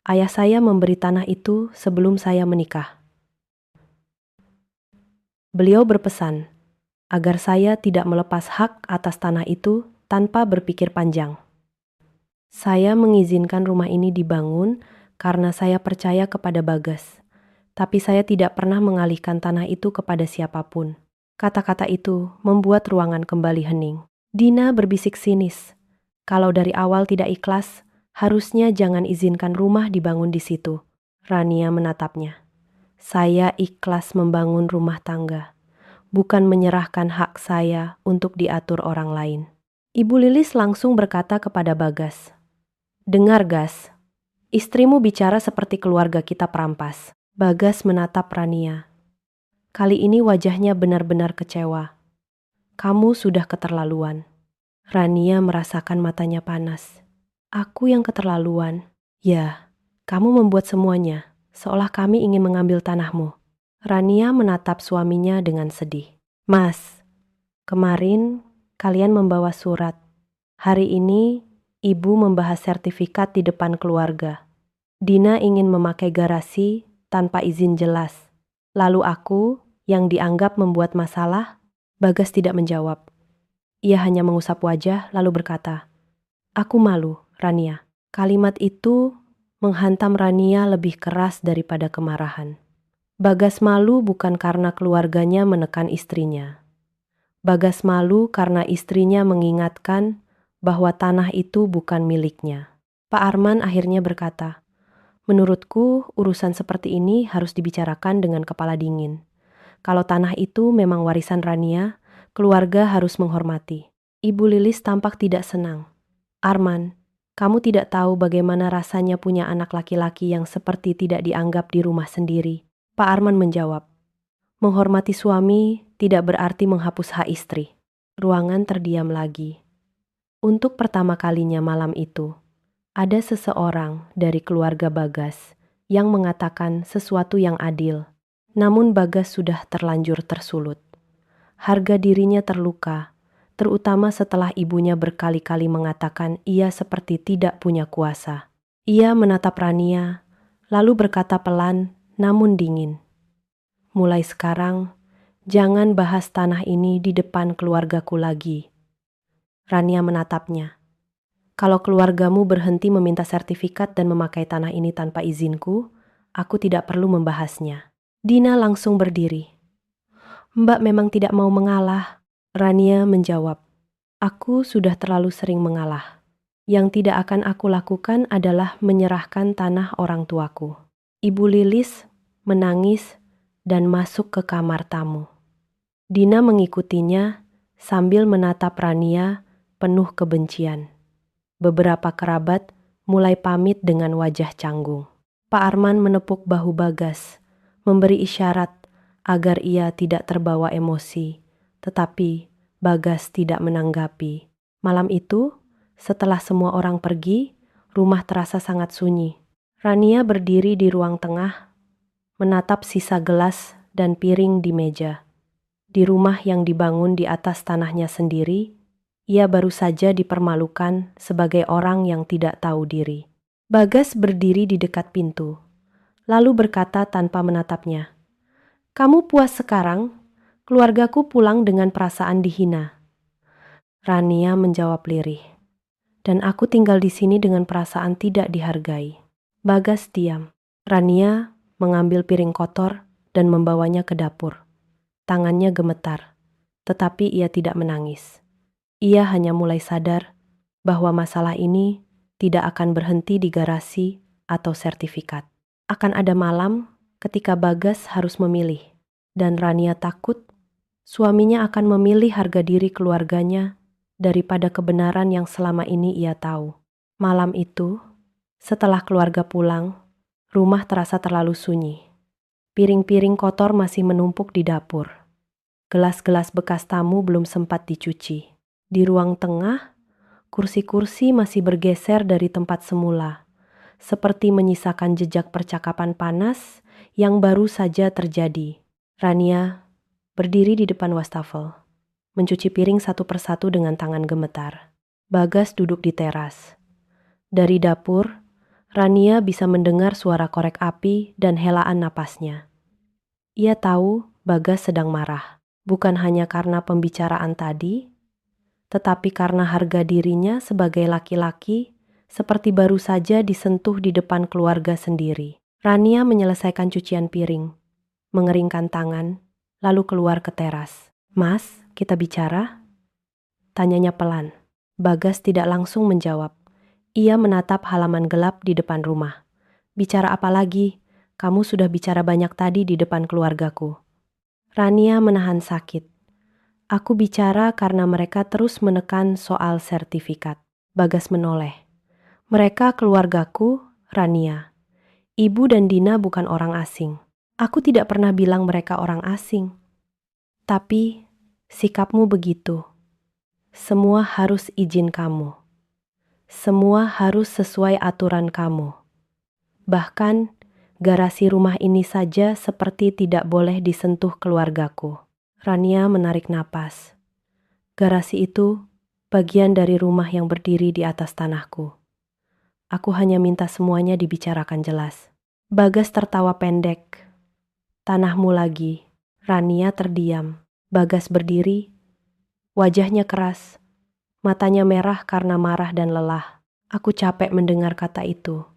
Ayah saya memberi tanah itu sebelum saya menikah. Beliau berpesan agar saya tidak melepas hak atas tanah itu tanpa berpikir panjang. Saya mengizinkan rumah ini dibangun karena saya percaya kepada Bagas. Tapi saya tidak pernah mengalihkan tanah itu kepada siapapun. Kata-kata itu membuat ruangan kembali hening. Dina berbisik sinis. Kalau dari awal tidak ikhlas, harusnya jangan izinkan rumah dibangun di situ. Rania menatapnya. Saya ikhlas membangun rumah tangga, bukan menyerahkan hak saya untuk diatur orang lain. Ibu Lilis langsung berkata kepada Bagas. Dengar, Gas. Istrimu bicara seperti keluarga kita perampas. Bagas menatap Rania. Kali ini wajahnya benar-benar kecewa. Kamu sudah keterlaluan. Rania merasakan matanya panas. Aku yang keterlaluan. Ya, kamu membuat semuanya, seolah kami ingin mengambil tanahmu. Rania menatap suaminya dengan sedih. Mas, kemarin kalian membawa surat. Hari ini ibu membahas sertifikat di depan keluarga. Dina ingin memakai garasi tanpa izin jelas. Lalu aku, yang dianggap membuat masalah, Bagas tidak menjawab. Ia hanya mengusap wajah lalu berkata, Aku malu, Rania. Kalimat itu menghantam Rania lebih keras daripada kemarahan. Bagas malu bukan karena keluarganya menekan istrinya. Bagas malu karena istrinya mengingatkan bahwa tanah itu bukan miliknya. Pak Arman akhirnya berkata, Menurutku, urusan seperti ini harus dibicarakan dengan kepala dingin. Kalau tanah itu memang warisan Rania, keluarga harus menghormati. Ibu Lilis tampak tidak senang. Arman, kamu tidak tahu bagaimana rasanya punya anak laki-laki yang seperti tidak dianggap di rumah sendiri. Pak Arman menjawab, menghormati suami tidak berarti menghapus hak istri. Ruangan terdiam lagi. Untuk pertama kalinya malam itu, ada seseorang dari keluarga Bagas yang mengatakan sesuatu yang adil. Namun Bagas sudah terlanjur tersulut. Harga dirinya terluka, terutama setelah ibunya berkali-kali mengatakan ia seperti tidak punya kuasa. Ia menatap Rania, lalu berkata pelan namun dingin, mulai sekarang, jangan bahas tanah ini di depan keluargaku lagi. Rania menatapnya. Kalau keluargamu berhenti meminta sertifikat dan memakai tanah ini tanpa izinku, aku tidak perlu membahasnya. Dina langsung berdiri. Mbak memang tidak mau mengalah. Rania menjawab, aku sudah terlalu sering mengalah. Yang tidak akan aku lakukan adalah menyerahkan tanah orang tuaku. Ibu Lilis menangis dan masuk ke kamar tamu. Dina mengikutinya sambil menatap Rania penuh kebencian. Beberapa kerabat mulai pamit dengan wajah canggung. Pak Arman menepuk bahu Bagas, memberi isyarat agar ia tidak terbawa emosi, tetapi Bagas tidak menanggapi. Malam itu, setelah semua orang pergi, rumah terasa sangat sunyi. Rania berdiri di ruang tengah, menatap sisa gelas dan piring di meja. Di rumah yang dibangun di atas tanahnya sendiri, ia baru saja dipermalukan sebagai orang yang tidak tahu diri. Bagas berdiri di dekat pintu, lalu berkata tanpa menatapnya, kamu puas sekarang? Keluargaku pulang dengan perasaan dihina. Rania menjawab lirih, dan aku tinggal di sini dengan perasaan tidak dihargai. Bagas diam. Rania mengambil piring kotor dan membawanya ke dapur. Tangannya gemetar, tetapi ia tidak menangis. Ia hanya mulai sadar bahwa masalah ini tidak akan berhenti di garasi atau sertifikat. Akan ada malam ketika Bagas harus memilih, dan Rania takut suaminya akan memilih harga diri keluarganya daripada kebenaran yang selama ini ia tahu. Malam itu, setelah keluarga pulang, rumah terasa terlalu sunyi. Piring-piring kotor masih menumpuk di dapur. Gelas-gelas bekas tamu belum sempat dicuci. Di ruang tengah, kursi-kursi masih bergeser dari tempat semula, seperti menyisakan jejak percakapan panas yang baru saja terjadi. Rania berdiri di depan wastafel, mencuci piring satu persatu dengan tangan gemetar. Bagas duduk di teras. Dari dapur, Rania bisa mendengar suara korek api dan helaan napasnya. Ia tahu Bagas sedang marah, bukan hanya karena pembicaraan tadi, tetapi karena harga dirinya sebagai laki-laki seperti baru saja disentuh di depan keluarga sendiri. Rania menyelesaikan cucian piring, mengeringkan tangan, lalu keluar ke teras. Mas, kita bicara? Tanyanya pelan. Bagas tidak langsung menjawab. Ia menatap halaman gelap di depan rumah. Bicara apa lagi? Kamu sudah bicara banyak tadi di depan keluargaku. Rania menahan sakit. Aku bicara karena mereka terus menekan soal sertifikat. Bagas menoleh. Mereka keluargaku, Rania. Ibu dan Dina bukan orang asing. Aku tidak pernah bilang mereka orang asing. Tapi, sikapmu begitu. Semua harus izin kamu. Semua harus sesuai aturan kamu. Bahkan, garasi rumah ini saja seperti tidak boleh disentuh keluargaku. Rania menarik napas. Garasi itu bagian dari rumah yang berdiri di atas tanahku. Aku hanya minta semuanya dibicarakan jelas. Bagas tertawa pendek. Tanahmu lagi. Rania terdiam. Bagas berdiri. Wajahnya keras. Matanya merah karena marah dan lelah. Aku capek mendengar kata itu.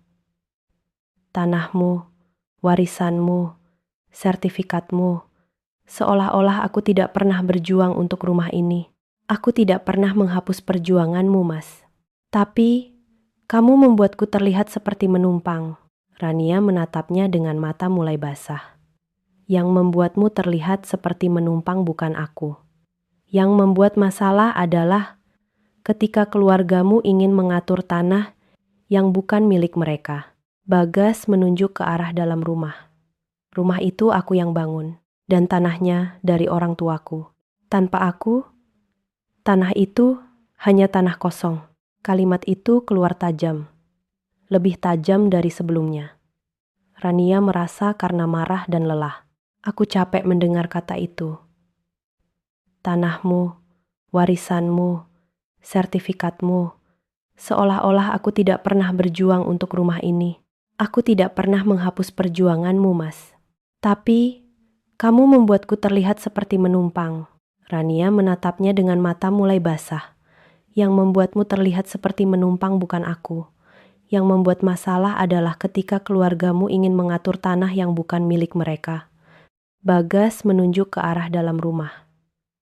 Tanahmu, warisanmu, sertifikatmu. Seolah-olah aku tidak pernah berjuang untuk rumah ini. Aku tidak pernah menghapus perjuanganmu, Mas. Tapi, kamu membuatku terlihat seperti menumpang. Rania menatapnya dengan mata mulai basah. Yang membuatmu terlihat seperti menumpang bukan aku. Yang membuat masalah adalah ketika keluargamu ingin mengatur tanah yang bukan milik mereka. Bagas menunjuk ke arah dalam rumah. Rumah itu aku yang bangun, dan tanahnya dari orang tuaku. Tanpa aku, tanah itu hanya tanah kosong. Kalimat itu keluar tajam, lebih tajam dari sebelumnya. Rania merasa karena marah dan lelah. Aku capek mendengar kata itu. Tanahmu, warisanmu, sertifikatmu. Seolah-olah aku tidak pernah berjuang untuk rumah ini. Aku tidak pernah menghapus perjuanganmu, Mas. Tapi, kamu membuatku terlihat seperti menumpang. Rania menatapnya dengan mata mulai basah. Yang membuatmu terlihat seperti menumpang bukan aku. Yang membuat masalah adalah ketika keluargamu ingin mengatur tanah yang bukan milik mereka. Bagas menunjuk ke arah dalam rumah.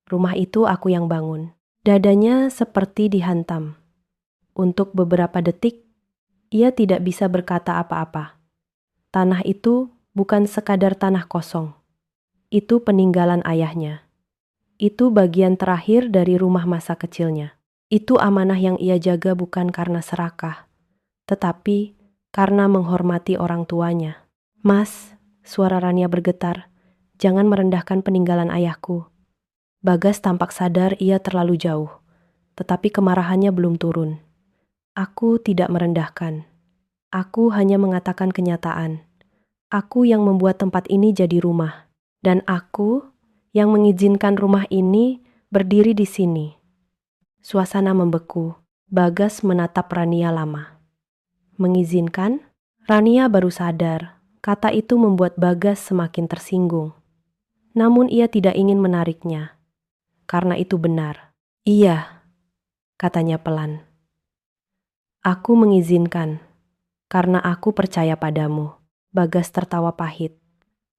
Rumah itu aku yang bangun. Dadanya seperti dihantam. Untuk beberapa detik, ia tidak bisa berkata apa-apa. Tanah itu bukan sekadar tanah kosong. Itu peninggalan ayahnya. Itu bagian terakhir dari rumah masa kecilnya. Itu amanah yang ia jaga bukan karena serakah, tetapi karena menghormati orang tuanya. Mas, suara Rania bergetar, jangan merendahkan peninggalan ayahku. Bagas tampak sadar ia terlalu jauh, tetapi kemarahannya belum turun. Aku tidak merendahkan. Aku hanya mengatakan kenyataan. Aku yang membuat tempat ini jadi rumah. Dan aku yang mengizinkan rumah ini berdiri di sini. Suasana membeku. Bagas menatap Rania lama. Mengizinkan? Rania baru sadar. Kata itu membuat Bagas semakin tersinggung. Namun ia tidak ingin menariknya. Karena itu benar. Iya, katanya pelan. Aku mengizinkan. Karena aku percaya padamu. Bagas tertawa pahit.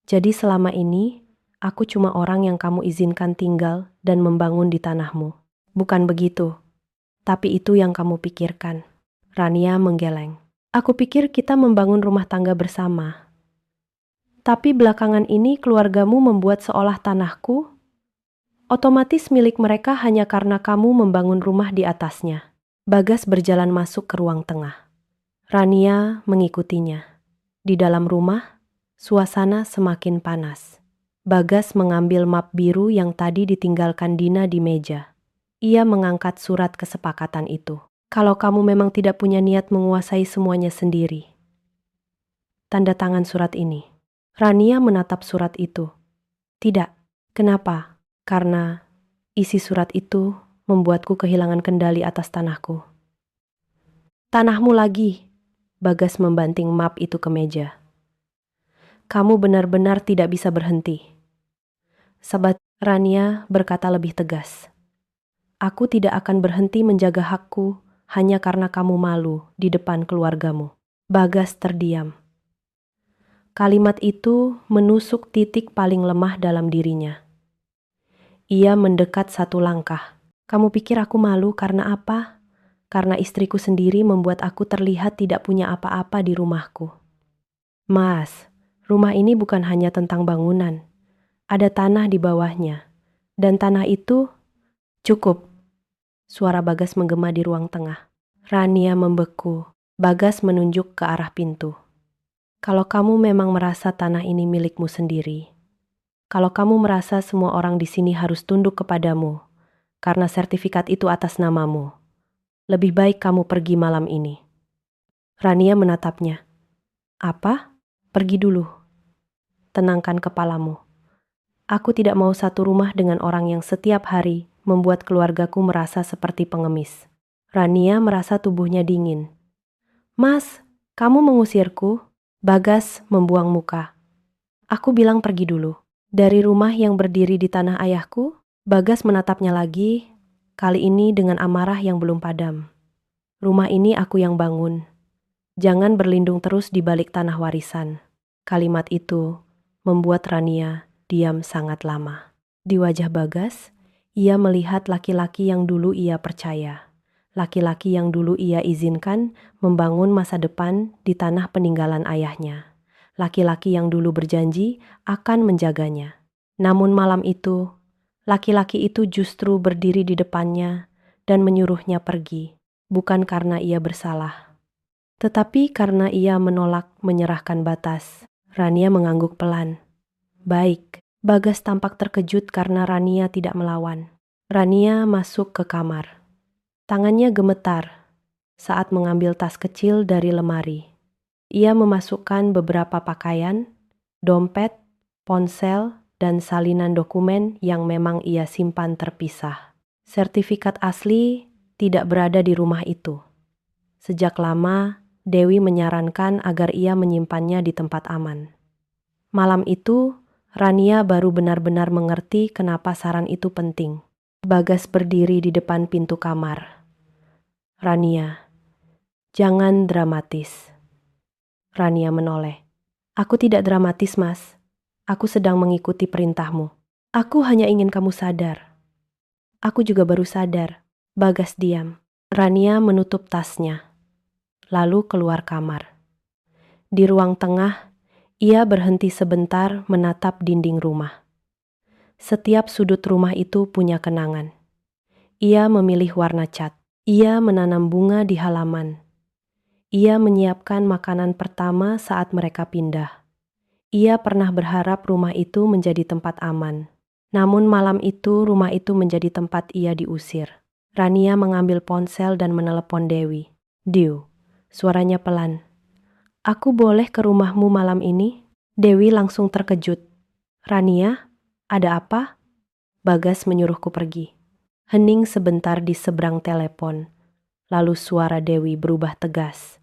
Jadi selama ini, aku cuma orang yang kamu izinkan tinggal dan membangun di tanahmu. Bukan begitu. Tapi itu yang kamu pikirkan. Rania menggeleng. Aku pikir kita membangun rumah tangga bersama. Tapi belakangan ini keluargamu membuat seolah tanahku otomatis milik mereka hanya karena kamu membangun rumah di atasnya. Bagas berjalan masuk ke ruang tengah. Rania mengikutinya. Di dalam rumah, suasana semakin panas. Bagas mengambil map biru yang tadi ditinggalkan Dina di meja. Ia mengangkat surat kesepakatan itu. Kalau kamu memang tidak punya niat menguasai semuanya sendiri. Tanda tangan surat ini. Rania menatap surat itu. Tidak. Kenapa? Karena isi surat itu membuatku kehilangan kendali atas tanahku. Tanahmu lagi. Bagas membanting map itu ke meja. Kamu benar-benar tidak bisa berhenti. Sahabat Rania berkata lebih tegas. Aku tidak akan berhenti menjaga hakku hanya karena kamu malu di depan keluargamu. Bagas terdiam. Kalimat itu menusuk titik paling lemah dalam dirinya. Ia mendekat satu langkah. Kamu pikir aku malu karena apa? Karena istriku sendiri membuat aku terlihat tidak punya apa-apa di rumahku. Mas, rumah ini bukan hanya tentang bangunan. Ada tanah di bawahnya. Dan tanah itu cukup. Suara Bagas menggema di ruang tengah. Rania membeku. Bagas menunjuk ke arah pintu. Kalau kamu memang merasa tanah ini milikmu sendiri, kalau kamu merasa semua orang di sini harus tunduk kepadamu, karena sertifikat itu atas namamu, lebih baik kamu pergi malam ini. Rania menatapnya. Apa? Pergi dulu. Tenangkan kepalamu. Aku tidak mau satu rumah dengan orang yang setiap hari membuat keluargaku merasa seperti pengemis. Rania merasa tubuhnya dingin. Mas, kamu mengusirku? Bagas membuang muka. Aku bilang pergi dulu. Dari rumah yang berdiri di tanah ayahku, Bagas menatapnya lagi, kali ini dengan amarah yang belum padam. Rumah ini aku yang bangun. Jangan berlindung terus di balik tanah warisan. Kalimat itu membuat Rania diam sangat lama. Di wajah Bagas, ia melihat laki-laki yang dulu ia percaya. Laki-laki yang dulu ia izinkan membangun masa depan di tanah peninggalan ayahnya. Laki-laki yang dulu berjanji akan menjaganya. Namun malam itu, laki-laki itu justru berdiri di depannya dan menyuruhnya pergi, bukan karena ia bersalah, tetapi karena ia menolak menyerahkan batas. Rania mengangguk pelan. Baik, Bagas tampak terkejut karena Rania tidak melawan. Rania masuk ke kamar. Tangannya gemetar saat mengambil tas kecil dari lemari. Ia memasukkan beberapa pakaian, dompet, ponsel, dan salinan dokumen yang memang ia simpan terpisah. Sertifikat asli tidak berada di rumah itu. Sejak lama, Dewi menyarankan agar ia menyimpannya di tempat aman. Malam itu, Rania baru benar-benar mengerti kenapa saran itu penting. Bagas berdiri di depan pintu kamar. Rania, jangan dramatis. Rania menoleh. Aku tidak dramatis, Mas. Aku sedang mengikuti perintahmu. Aku hanya ingin kamu sadar. Aku juga baru sadar. Bagas diam. Rania menutup tasnya, lalu keluar kamar. Di ruang tengah, ia berhenti sebentar menatap dinding rumah. Setiap sudut rumah itu punya kenangan. Ia memilih warna cat. Ia menanam bunga di halaman. Ia menyiapkan makanan pertama saat mereka pindah. Ia pernah berharap rumah itu menjadi tempat aman. Namun malam itu rumah itu menjadi tempat ia diusir. Rania mengambil ponsel dan menelepon Dewi. Diu, suaranya pelan. Aku boleh ke rumahmu malam ini? Dewi langsung terkejut. Rania, ada apa? Bagas menyuruhku pergi. Hening sebentar di seberang telepon. Lalu suara Dewi berubah tegas.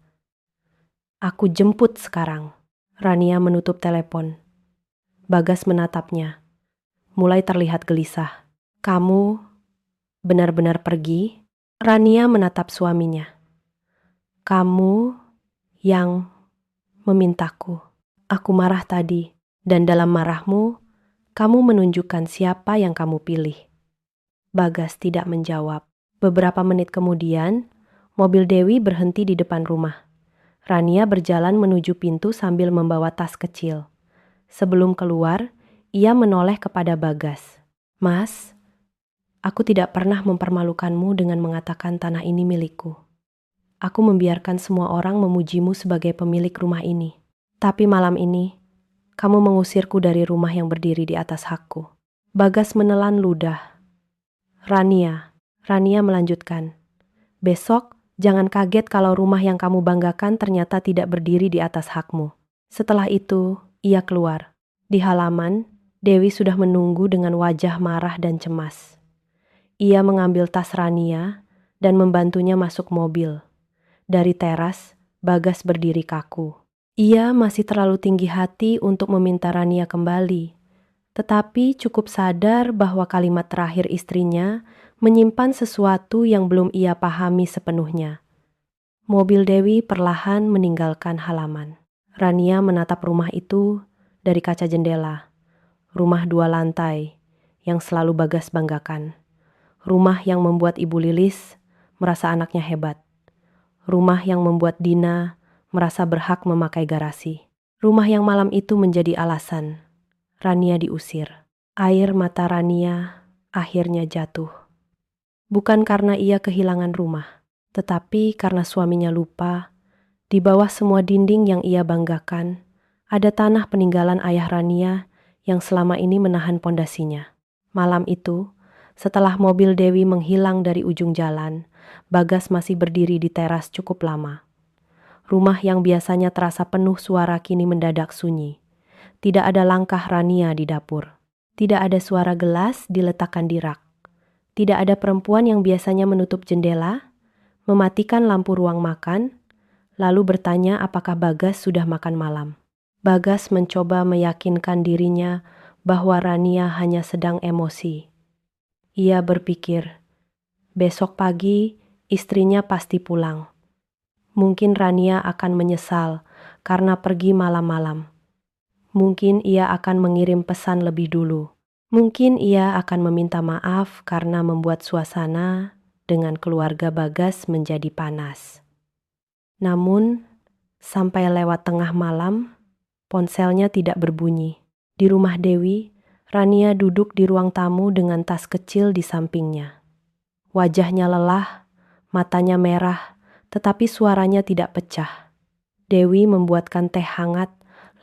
Aku jemput sekarang. Rania menutup telepon. Bagas menatapnya. Mulai terlihat gelisah. Kamu benar-benar pergi? Rania menatap suaminya. Kamu yang memintaku. Aku marah tadi. Dan dalam marahmu, kamu menunjukkan siapa yang kamu pilih. Bagas tidak menjawab. Beberapa menit kemudian, mobil Dewi berhenti di depan rumah. Rania berjalan menuju pintu sambil membawa tas kecil. Sebelum keluar, ia menoleh kepada Bagas. Mas, aku tidak pernah mempermalukanmu dengan mengatakan tanah ini milikku. Aku membiarkan semua orang memujimu sebagai pemilik rumah ini. Tapi malam ini, kamu mengusirku dari rumah yang berdiri di atas hakku. Bagas menelan ludah. Rania melanjutkan. Besok, jangan kaget kalau rumah yang kamu banggakan ternyata tidak berdiri di atas hakmu. Setelah itu, ia keluar. Di halaman, Dewi sudah menunggu dengan wajah marah dan cemas. Ia mengambil tas Rania dan membantunya masuk mobil. Dari teras, Bagas berdiri kaku. Ia masih terlalu tinggi hati untuk meminta Rania kembali. Tetapi cukup sadar bahwa kalimat terakhir istrinya menyimpan sesuatu yang belum ia pahami sepenuhnya. Mobil Dewi perlahan meninggalkan halaman. Rania menatap rumah itu dari kaca jendela. Rumah 2 lantai yang selalu Bagas banggakan. Rumah yang membuat Ibu Lilis merasa anaknya hebat. Rumah yang membuat Dina merasa berhak memakai garasi. Rumah yang malam itu menjadi alasan Rania diusir. Air mata Rania akhirnya jatuh. Bukan karena ia kehilangan rumah, tetapi karena suaminya lupa, di bawah semua dinding yang ia banggakan, ada tanah peninggalan ayah Rania yang selama ini menahan pondasinya. Malam itu, setelah mobil Dewi menghilang dari ujung jalan, Bagas masih berdiri di teras cukup lama. Rumah yang biasanya terasa penuh suara kini mendadak sunyi. Tidak ada langkah Rania di dapur. Tidak ada suara gelas diletakkan di rak. Tidak ada perempuan yang biasanya menutup jendela, mematikan lampu ruang makan, lalu bertanya apakah Bagas sudah makan malam. Bagas mencoba meyakinkan dirinya bahwa Rania hanya sedang emosi. Ia berpikir, besok pagi istrinya pasti pulang. Mungkin Rania akan menyesal karena pergi malam-malam. Mungkin ia akan mengirim pesan lebih dulu. Mungkin ia akan meminta maaf karena membuat suasana dengan keluarga Bagas menjadi panas. Namun, sampai lewat tengah malam, ponselnya tidak berbunyi. Di rumah Dewi, Rania duduk di ruang tamu dengan tas kecil di sampingnya. Wajahnya lelah, matanya merah, tetapi suaranya tidak pecah. Dewi membuatkan teh hangat,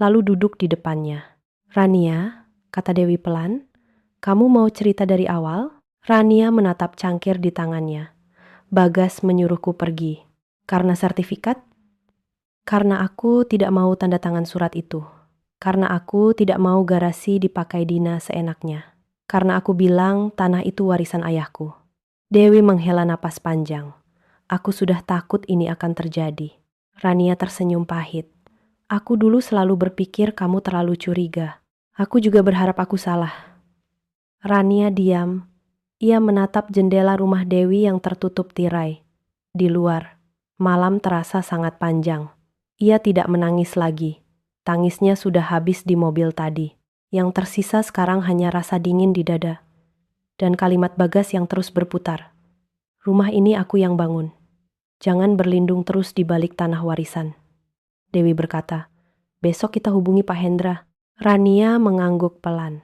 lalu duduk di depannya. "Rania," kata Dewi pelan, "kamu mau cerita dari awal?" Rania menatap cangkir di tangannya. "Bagas menyuruhku pergi." "Karena sertifikat?" "Karena aku tidak mau tanda tangan surat itu. Karena aku tidak mau garasi dipakai Dina seenaknya. Karena aku bilang tanah itu warisan ayahku." Dewi menghela napas panjang. "Aku sudah takut ini akan terjadi." Rania tersenyum pahit. "Aku dulu selalu berpikir kamu terlalu curiga. Aku juga berharap aku salah." Rania diam. Ia menatap jendela rumah Dewi yang tertutup tirai. Di luar, malam terasa sangat panjang. Ia tidak menangis lagi. Tangisnya sudah habis di mobil tadi. Yang tersisa sekarang hanya rasa dingin di dada. Dan kalimat Bagas yang terus berputar. "Rumah ini aku yang bangun. Jangan berlindung terus di balik tanah warisan." Dewi berkata, "Besok kita hubungi Pak Hendra." Rania mengangguk pelan.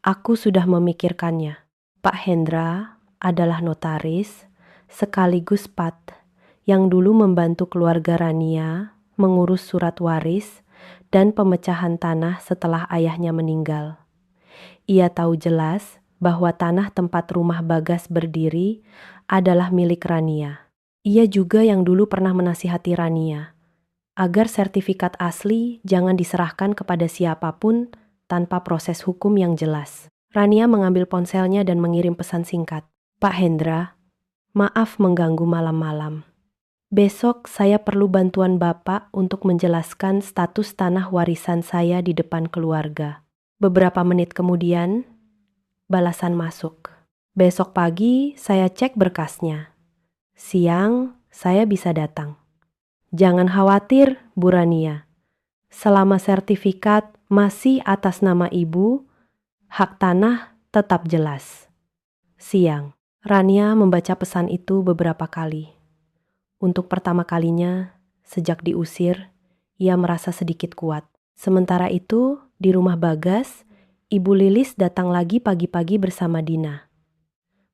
"Aku sudah memikirkannya. Pak Hendra adalah notaris sekaligus Pat yang dulu membantu keluarga Rania mengurus surat waris dan pemecahan tanah setelah ayahnya meninggal. Ia tahu jelas bahwa tanah tempat rumah Bagas berdiri adalah milik Rania. Ia juga yang dulu pernah menasihati Rania agar sertifikat asli jangan diserahkan kepada siapapun tanpa proses hukum yang jelas." Rania mengambil ponselnya dan mengirim pesan singkat. "Pak Hendra, maaf mengganggu malam-malam. Besok saya perlu bantuan Bapak untuk menjelaskan status tanah warisan saya di depan keluarga." Beberapa menit kemudian, balasan masuk. "Besok pagi saya cek berkasnya. Siang saya bisa datang. Jangan khawatir, Bu Rania. Selama sertifikat masih atas nama Ibu, hak tanah tetap jelas." Siang, Rania membaca pesan itu beberapa kali. Untuk pertama kalinya, sejak diusir, ia merasa sedikit kuat. Sementara itu, di rumah Bagas, Ibu Lilis datang lagi pagi-pagi bersama Dina.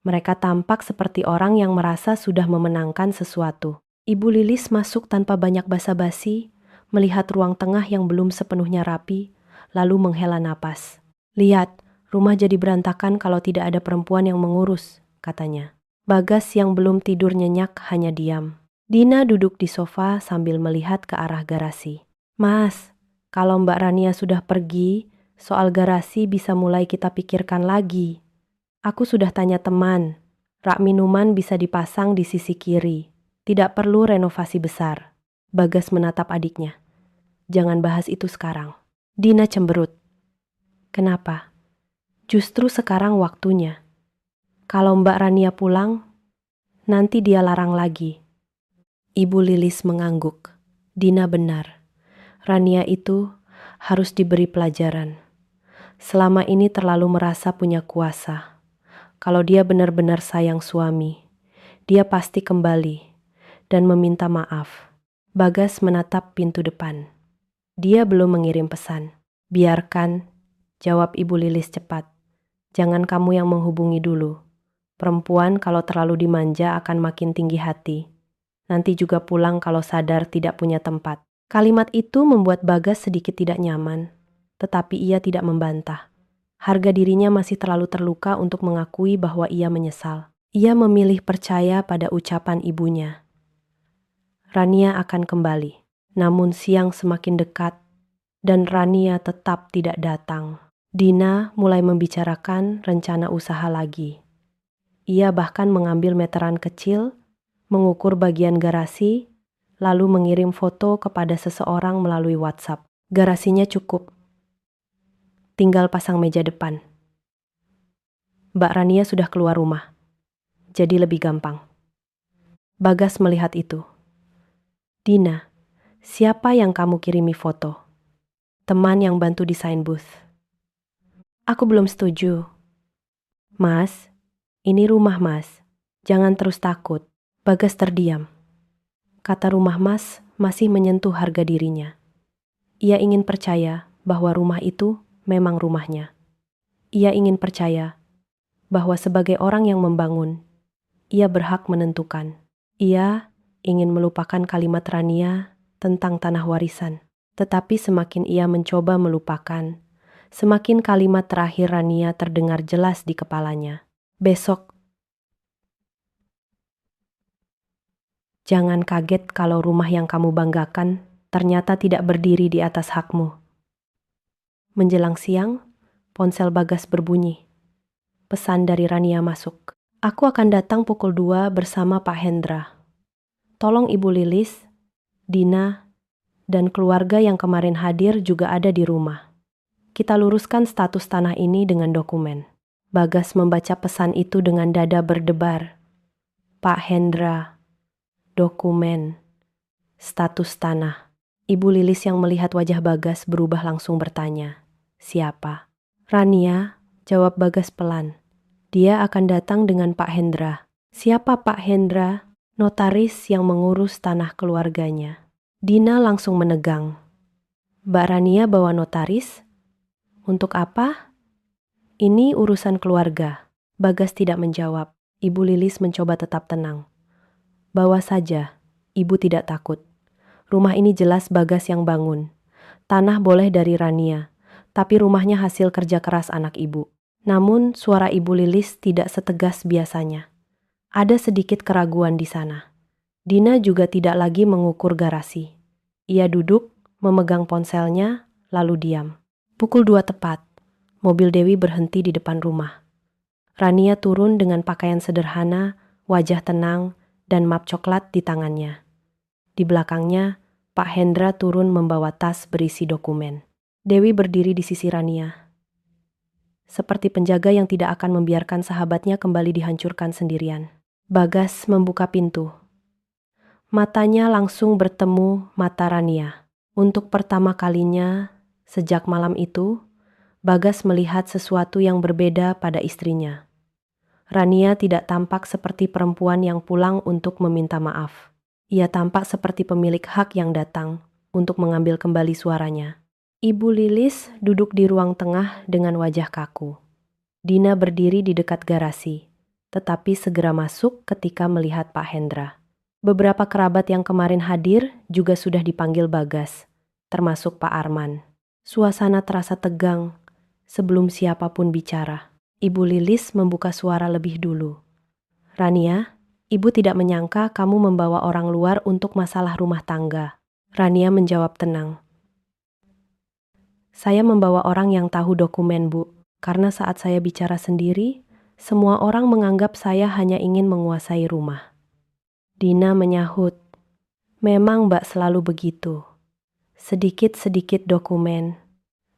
Mereka tampak seperti orang yang merasa sudah memenangkan sesuatu. Ibu Lilis masuk tanpa banyak basa-basi, melihat ruang tengah yang belum sepenuhnya rapi, lalu menghela napas. "Lihat, rumah jadi berantakan kalau tidak ada perempuan yang mengurus," katanya. Bagas yang belum tidur nyenyak hanya diam. Dina duduk di sofa sambil melihat ke arah garasi. "Mas, kalau Mbak Rania sudah pergi, soal garasi bisa mulai kita pikirkan lagi. Aku sudah tanya teman, rak minuman bisa dipasang di sisi kiri. Tidak perlu renovasi besar." Bagas menatap adiknya. "Jangan bahas itu sekarang." Dina cemberut. "Kenapa?" "Justru sekarang waktunya. Kalau Mbak Rania pulang, nanti dia larang lagi." Ibu Lilis mengangguk. Dina benar. Rania itu harus diberi pelajaran. Selama ini terlalu merasa punya kuasa. Kalau dia benar-benar sayang suami, dia pasti kembali dan meminta maaf. Bagas menatap pintu depan. Dia belum mengirim pesan. "Biarkan," jawab Ibu Lilis cepat. "Jangan kamu yang menghubungi dulu. Perempuan kalau terlalu dimanja akan makin tinggi hati. Nanti juga pulang kalau sadar tidak punya tempat." Kalimat itu membuat Bagas sedikit tidak nyaman, tetapi ia tidak membantah. Harga dirinya masih terlalu terluka untuk mengakui bahwa ia menyesal. Ia memilih percaya pada ucapan ibunya. Rania akan kembali. Namun siang semakin dekat dan Rania tetap tidak datang. Dina mulai membicarakan rencana usaha lagi. Ia bahkan mengambil meteran kecil, mengukur bagian garasi, lalu mengirim foto kepada seseorang melalui WhatsApp. Garasinya cukup. Tinggal pasang meja depan. Mbak Rania sudah keluar rumah. Jadi lebih gampang. Bagas melihat itu. "Dina, siapa yang kamu kirimi foto?" "Teman yang bantu desain booth." "Aku belum setuju." "Mas, ini rumah Mas. Jangan terus takut." Bagas terdiam. Kata rumah Mas masih menyentuh harga dirinya. Ia ingin percaya bahwa rumah itu memang rumahnya. Ia ingin percaya bahwa sebagai orang yang membangun, ia berhak menentukan. Ia ingin melupakan kalimat Rania tentang tanah warisan. Tetapi semakin ia mencoba melupakan, semakin kalimat terakhir Rania terdengar jelas di kepalanya. Besok, jangan kaget kalau rumah yang kamu banggakan ternyata tidak berdiri di atas hakmu. Menjelang siang, ponsel Bagas berbunyi. Pesan dari Rania masuk. Aku akan datang pukul 2 bersama Pak Hendra. Tolong Ibu Lilis, Dina, dan keluarga yang kemarin hadir juga ada di rumah. Kita luruskan status tanah ini dengan dokumen. Bagas membaca pesan itu dengan dada berdebar. Pak Hendra, dokumen, status tanah. Ibu Lilis yang melihat wajah Bagas berubah langsung bertanya, siapa? Rania, jawab Bagas pelan. Dia akan datang dengan Pak Hendra. Siapa Pak Hendra? Notaris yang mengurus tanah keluarganya. Dina langsung menegang. Mbak Rania bawa notaris? Untuk apa? Ini urusan keluarga. Bagas tidak menjawab. Ibu Lilis mencoba tetap tenang. Bawa saja, Ibu tidak takut. Rumah ini jelas Bagas yang bangun. Tanah boleh dari Rania, tapi rumahnya hasil kerja keras anak Ibu. Namun suara Ibu Lilis tidak setegas biasanya. Ada sedikit keraguan di sana. Dina juga tidak lagi mengukur garasi. Ia duduk, memegang ponselnya, lalu diam. Pukul 2 tepat, mobil Dewi berhenti di depan rumah. Rania turun dengan pakaian sederhana, wajah tenang, dan map coklat di tangannya. Di belakangnya, Pak Hendra turun membawa tas berisi dokumen. Dewi berdiri di sisi Rania. Seperti penjaga yang tidak akan membiarkan sahabatnya kembali dihancurkan sendirian. Bagas membuka pintu. Matanya langsung bertemu mata Rania. Untuk pertama kalinya, sejak malam itu, Bagas melihat sesuatu yang berbeda pada istrinya. Rania tidak tampak seperti perempuan yang pulang untuk meminta maaf. Ia tampak seperti pemilik hak yang datang untuk mengambil kembali suaranya. Ibu Lilis duduk di ruang tengah dengan wajah kaku. Dina berdiri di dekat garasi, tetapi segera masuk ketika melihat Pak Hendra. Beberapa kerabat yang kemarin hadir juga sudah dipanggil Bagas, termasuk Pak Arman. Suasana terasa tegang sebelum siapapun bicara. Ibu Lilis membuka suara lebih dulu. Rania, Ibu tidak menyangka kamu membawa orang luar untuk masalah rumah tangga. Rania menjawab tenang. Saya membawa orang yang tahu dokumen, Bu. Karena saat saya bicara sendiri, semua orang menganggap saya hanya ingin menguasai rumah. Dina menyahut, memang Mbak selalu begitu. Sedikit-sedikit dokumen,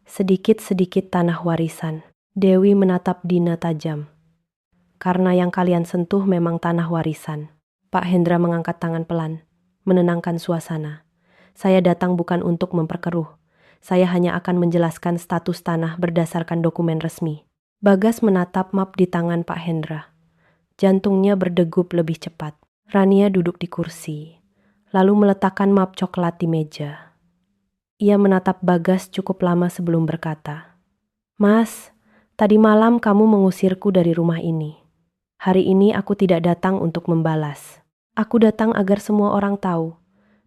sedikit-sedikit tanah warisan. Dewi menatap Dina tajam. Karena yang kalian sentuh memang tanah warisan. Pak Hendra mengangkat tangan pelan, menenangkan suasana. Saya datang bukan untuk memperkeruh. Saya hanya akan menjelaskan status tanah berdasarkan dokumen resmi. Bagas menatap map di tangan Pak Hendra. Jantungnya berdegup lebih cepat. Rania duduk di kursi, lalu meletakkan map coklat di meja. Ia menatap Bagas cukup lama sebelum berkata, Mas, tadi malam kamu mengusirku dari rumah ini. Hari ini aku tidak datang untuk membalas. Aku datang agar semua orang tahu,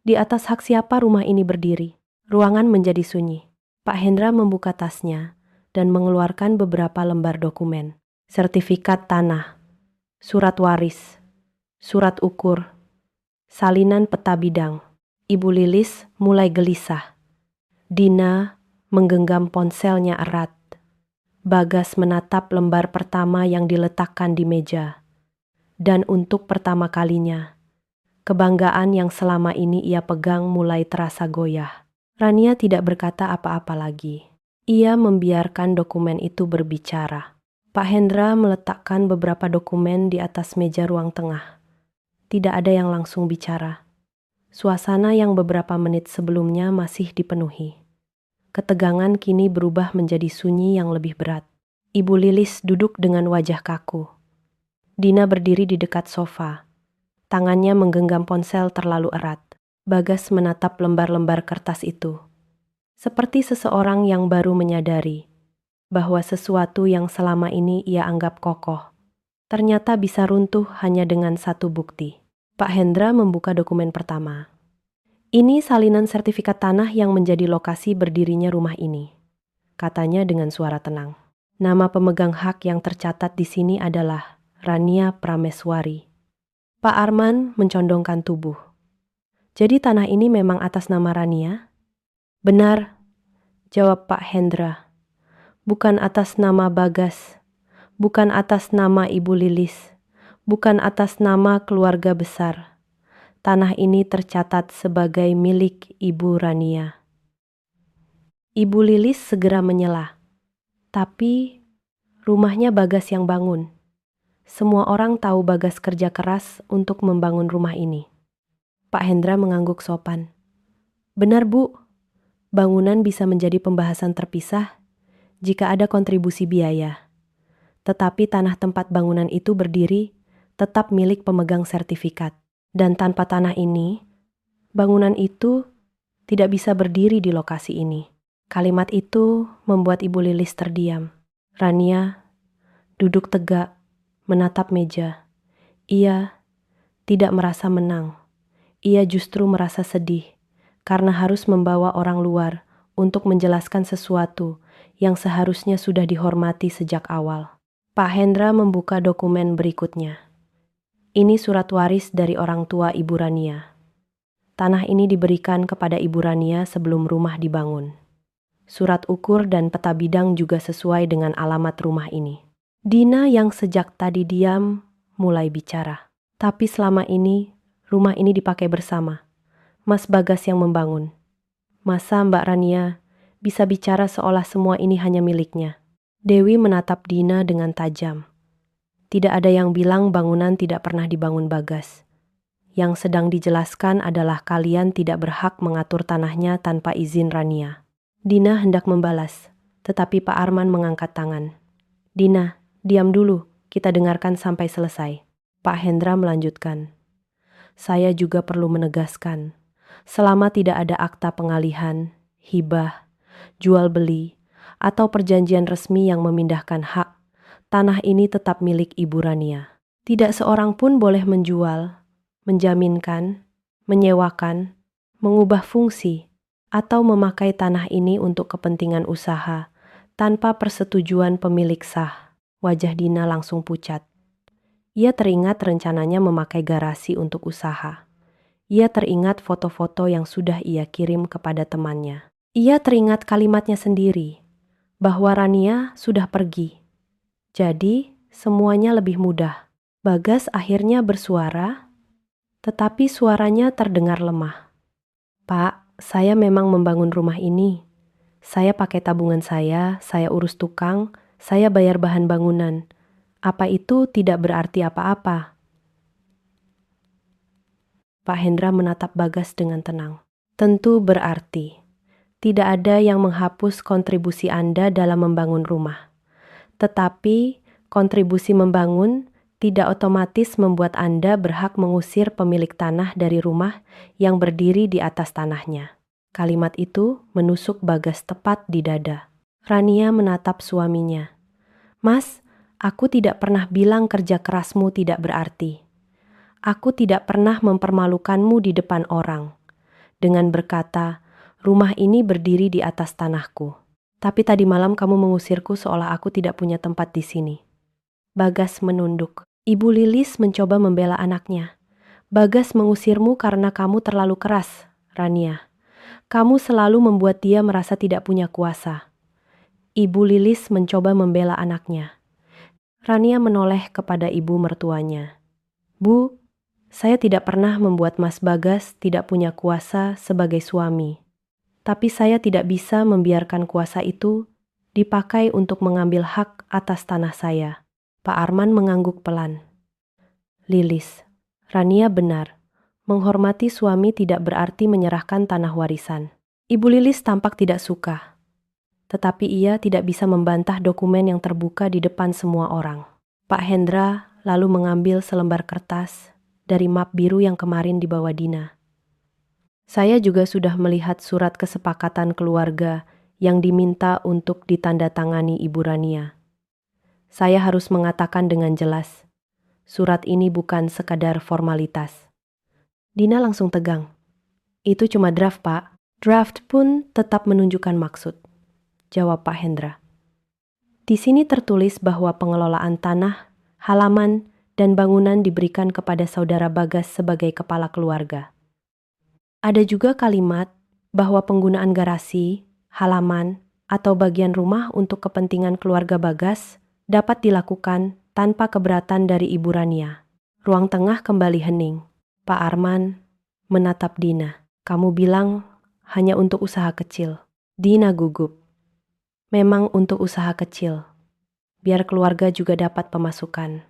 di atas hak siapa rumah ini berdiri. Ruangan menjadi sunyi. Pak Hendra membuka tasnya dan mengeluarkan beberapa lembar dokumen. Sertifikat tanah, surat waris, surat ukur, salinan peta bidang. Ibu Lilis mulai gelisah. Dina menggenggam ponselnya erat. Bagas menatap lembar pertama yang diletakkan di meja. Dan untuk pertama kalinya, kebanggaan yang selama ini ia pegang mulai terasa goyah. Rania tidak berkata apa-apa lagi. Ia membiarkan dokumen itu berbicara. Pak Hendra meletakkan beberapa dokumen di atas meja ruang tengah. Tidak ada yang langsung bicara. Suasana yang beberapa menit sebelumnya masih dipenuhi. Ketegangan kini berubah menjadi sunyi yang lebih berat. Ibu Lilis duduk dengan wajah kaku. Dina berdiri di dekat sofa. Tangannya menggenggam ponsel terlalu erat. Bagas menatap lembar-lembar kertas itu. Seperti seseorang yang baru menyadari bahwa sesuatu yang selama ini ia anggap kokoh ternyata bisa runtuh hanya dengan satu bukti. Pak Hendra membuka dokumen pertama. Ini salinan sertifikat tanah yang menjadi lokasi berdirinya rumah ini, katanya dengan suara tenang. Nama pemegang hak yang tercatat di sini adalah Rania Prameswari. Pak Arman mencondongkan tubuh. Jadi tanah ini memang atas nama Rania? Benar, jawab Pak Hendra. Bukan atas nama Bagas, bukan atas nama Ibu Lilis, bukan atas nama keluarga besar. Tanah ini tercatat sebagai milik Ibu Rania. Ibu Lilis segera menyela. Tapi rumahnya Bagas yang bangun. Semua orang tahu Bagas kerja keras untuk membangun rumah ini. Pak Hendra mengangguk sopan. Benar, Bu. Bangunan bisa menjadi pembahasan terpisah jika ada kontribusi biaya. Tetapi tanah tempat bangunan itu berdiri tetap milik pemegang sertifikat. Dan tanpa tanah ini, bangunan itu tidak bisa berdiri di lokasi ini. Kalimat itu membuat Ibu Lilis terdiam. Rania duduk tegak, menatap meja. Ia tidak merasa menang. Ia justru merasa sedih karena harus membawa orang luar untuk menjelaskan sesuatu yang seharusnya sudah dihormati sejak awal. Pak Hendra membuka dokumen berikutnya. Ini surat waris dari orang tua Ibu Rania. Tanah ini diberikan kepada Ibu Rania sebelum rumah dibangun. Surat ukur dan peta bidang juga sesuai dengan alamat rumah ini. Dina yang sejak tadi diam mulai bicara. Tapi selama ini, rumah ini dipakai bersama. Mas Bagas yang membangun. Masa Mbak Rania bisa bicara seolah semua ini hanya miliknya? Dewi menatap Dina dengan tajam. Tidak ada yang bilang bangunan tidak pernah dibangun Bagas. Yang sedang dijelaskan adalah kalian tidak berhak mengatur tanahnya tanpa izin Rania. Dina hendak membalas, tetapi Pak Arman mengangkat tangan. Dina, diam dulu, kita dengarkan sampai selesai. Pak Hendra melanjutkan. Saya juga perlu menegaskan, selama tidak ada akta pengalihan, hibah, jual beli, atau perjanjian resmi yang memindahkan hak, tanah ini tetap milik Ibu Rania. Tidak seorang pun boleh menjual, menjaminkan, menyewakan, mengubah fungsi, atau memakai tanah ini untuk kepentingan usaha tanpa persetujuan pemilik sah. Wajah Dina langsung pucat. Ia teringat rencananya memakai garasi untuk usaha. Ia teringat foto-foto yang sudah ia kirim kepada temannya. Ia teringat kalimatnya sendiri, bahwa Rania sudah pergi. Jadi, semuanya lebih mudah. Bagas akhirnya bersuara, tetapi suaranya terdengar lemah. Pak, saya memang membangun rumah ini. Saya pakai tabungan saya urus tukang, saya bayar bahan bangunan. Apa itu tidak berarti apa-apa? Pak Hendra menatap Bagas dengan tenang. Tentu berarti. Tidak ada yang menghapus kontribusi Anda dalam membangun rumah. Tetapi kontribusi membangun tidak otomatis membuat Anda berhak mengusir pemilik tanah dari rumah yang berdiri di atas tanahnya. Kalimat itu menusuk Bagas tepat di dada. Rania menatap suaminya. Mas, aku tidak pernah bilang kerja kerasmu tidak berarti. Aku tidak pernah mempermalukanmu di depan orang. Dengan berkata, rumah ini berdiri di atas tanahku. Tapi tadi malam kamu mengusirku seolah aku tidak punya tempat di sini. Bagas menunduk. Ibu Lilis mencoba membela anaknya. Bagas mengusirmu karena kamu terlalu keras, Rania. Kamu selalu membuat dia merasa tidak punya kuasa. Ibu Lilis mencoba membela anaknya. Rania menoleh kepada ibu mertuanya. Bu, saya tidak pernah membuat Mas Bagas tidak punya kuasa sebagai suami. Tapi saya tidak bisa membiarkan kuasa itu dipakai untuk mengambil hak atas tanah saya. Pak Arman mengangguk pelan. Lilis, Rania benar. Menghormati suami tidak berarti menyerahkan tanah warisan. Ibu Lilis tampak tidak suka. Tetapi ia tidak bisa membantah dokumen yang terbuka di depan semua orang. Pak Hendra lalu mengambil selembar kertas dari map biru yang kemarin dibawa Dina. Saya juga sudah melihat surat kesepakatan keluarga yang diminta untuk ditandatangani Ibu Rania. Saya harus mengatakan dengan jelas, Surat ini bukan sekadar formalitas. Dina langsung tegang. Itu cuma draft, Pak. Draft pun tetap menunjukkan maksud, jawab Pak Hendra. Di sini tertulis bahwa pengelolaan tanah, halaman, dan bangunan diberikan kepada saudara Bagas sebagai kepala keluarga. Ada juga kalimat bahwa penggunaan garasi, halaman, atau bagian rumah untuk kepentingan keluarga Bagas dapat dilakukan tanpa keberatan dari Ibu Rania. Ruang tengah kembali hening. Pak Arman menatap Dina. Kamu bilang hanya untuk usaha kecil. Dina gugup. Memang untuk usaha kecil. Biar keluarga juga dapat pemasukan.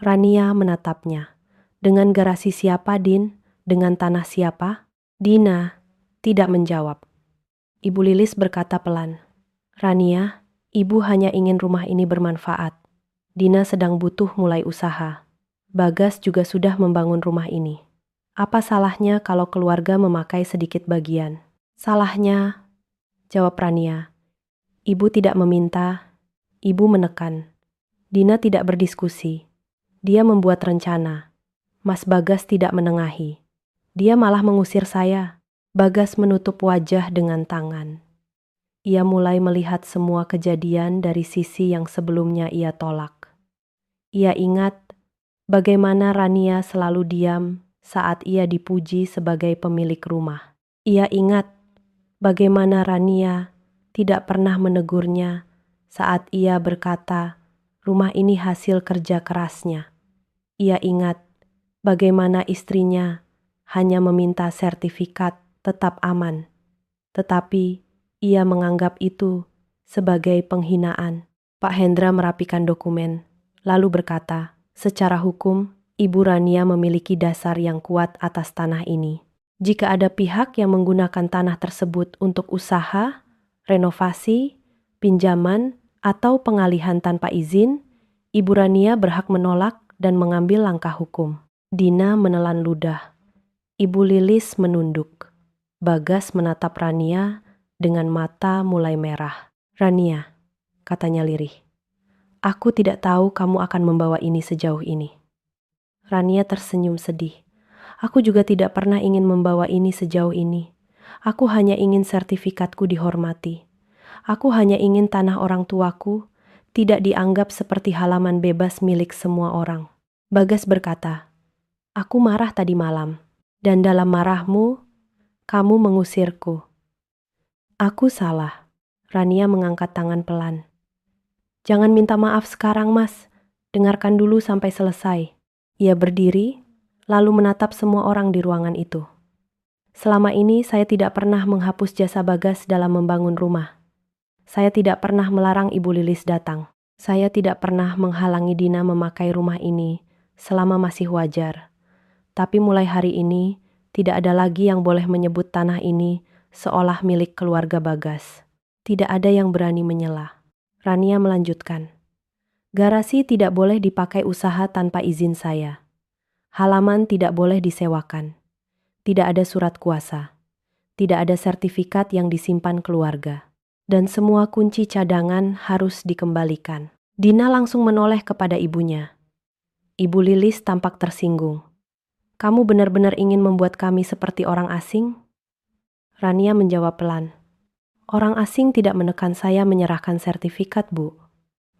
Rania menatapnya. Dengan garasi siapa, Din? Dengan tanah siapa? Dina tidak menjawab. Ibu Lilis berkata pelan. Rania, ibu hanya ingin rumah ini bermanfaat. Dina sedang butuh mulai usaha. Bagas juga sudah membangun rumah ini. Apa salahnya kalau keluarga memakai sedikit bagian? Salahnya, jawab Rania. Ibu tidak meminta, ibu menekan. Dina tidak berdiskusi. Dia membuat rencana. Mas Bagas tidak menengahi. Dia malah mengusir saya. Bagas menutup wajah dengan tangan. Ia mulai melihat semua kejadian dari sisi yang sebelumnya ia tolak. Ia ingat bagaimana Rania selalu diam saat ia dipuji sebagai pemilik rumah. Ia ingat bagaimana Rania tidak pernah menegurnya saat ia berkata, rumah ini hasil kerja kerasnya. Ia ingat bagaimana istrinya hanya meminta sertifikat tetap aman, tetapi ia menganggap itu sebagai penghinaan. Pak Hendra merapikan dokumen, lalu berkata, secara hukum, Ibu Rania memiliki dasar yang kuat atas tanah ini. Jika ada pihak yang menggunakan tanah tersebut untuk usaha, renovasi, pinjaman, atau pengalihan tanpa izin, Ibu Rania berhak menolak dan mengambil langkah hukum. Dina menelan ludah. Ibu Lilis menunduk. Bagas menatap Rania dengan mata mulai merah. Rania, katanya lirih. Aku tidak tahu kamu akan membawa ini sejauh ini. Rania tersenyum sedih. Aku juga tidak pernah ingin membawa ini sejauh ini. Aku hanya ingin sertifikatku dihormati. Aku hanya ingin tanah orang tuaku tidak dianggap seperti halaman bebas milik semua orang. Bagas berkata, aku marah tadi malam, dan dalam marahmu, kamu mengusirku. Aku salah. Rania mengangkat tangan pelan. Jangan minta maaf sekarang, Mas. Dengarkan dulu sampai selesai. Ia berdiri, lalu menatap semua orang di ruangan itu. Selama ini saya tidak pernah menghapus jasa Bagas dalam membangun rumah. Saya tidak pernah melarang Ibu Lilis datang. Saya tidak pernah menghalangi Dina memakai rumah ini selama masih wajar. Tapi mulai hari ini, tidak ada lagi yang boleh menyebut tanah ini seolah milik keluarga Bagas. Tidak ada yang berani menyela. Rania melanjutkan. Garasi tidak boleh dipakai usaha tanpa izin saya. Halaman tidak boleh disewakan. Tidak ada surat kuasa. Tidak ada sertifikat yang disimpan keluarga. Dan semua kunci cadangan harus dikembalikan. Dina langsung menoleh kepada ibunya. Ibu Lilis tampak tersinggung. Kamu benar-benar ingin membuat kami seperti orang asing? Rania menjawab pelan. Orang asing tidak menekan saya menyerahkan sertifikat, Bu.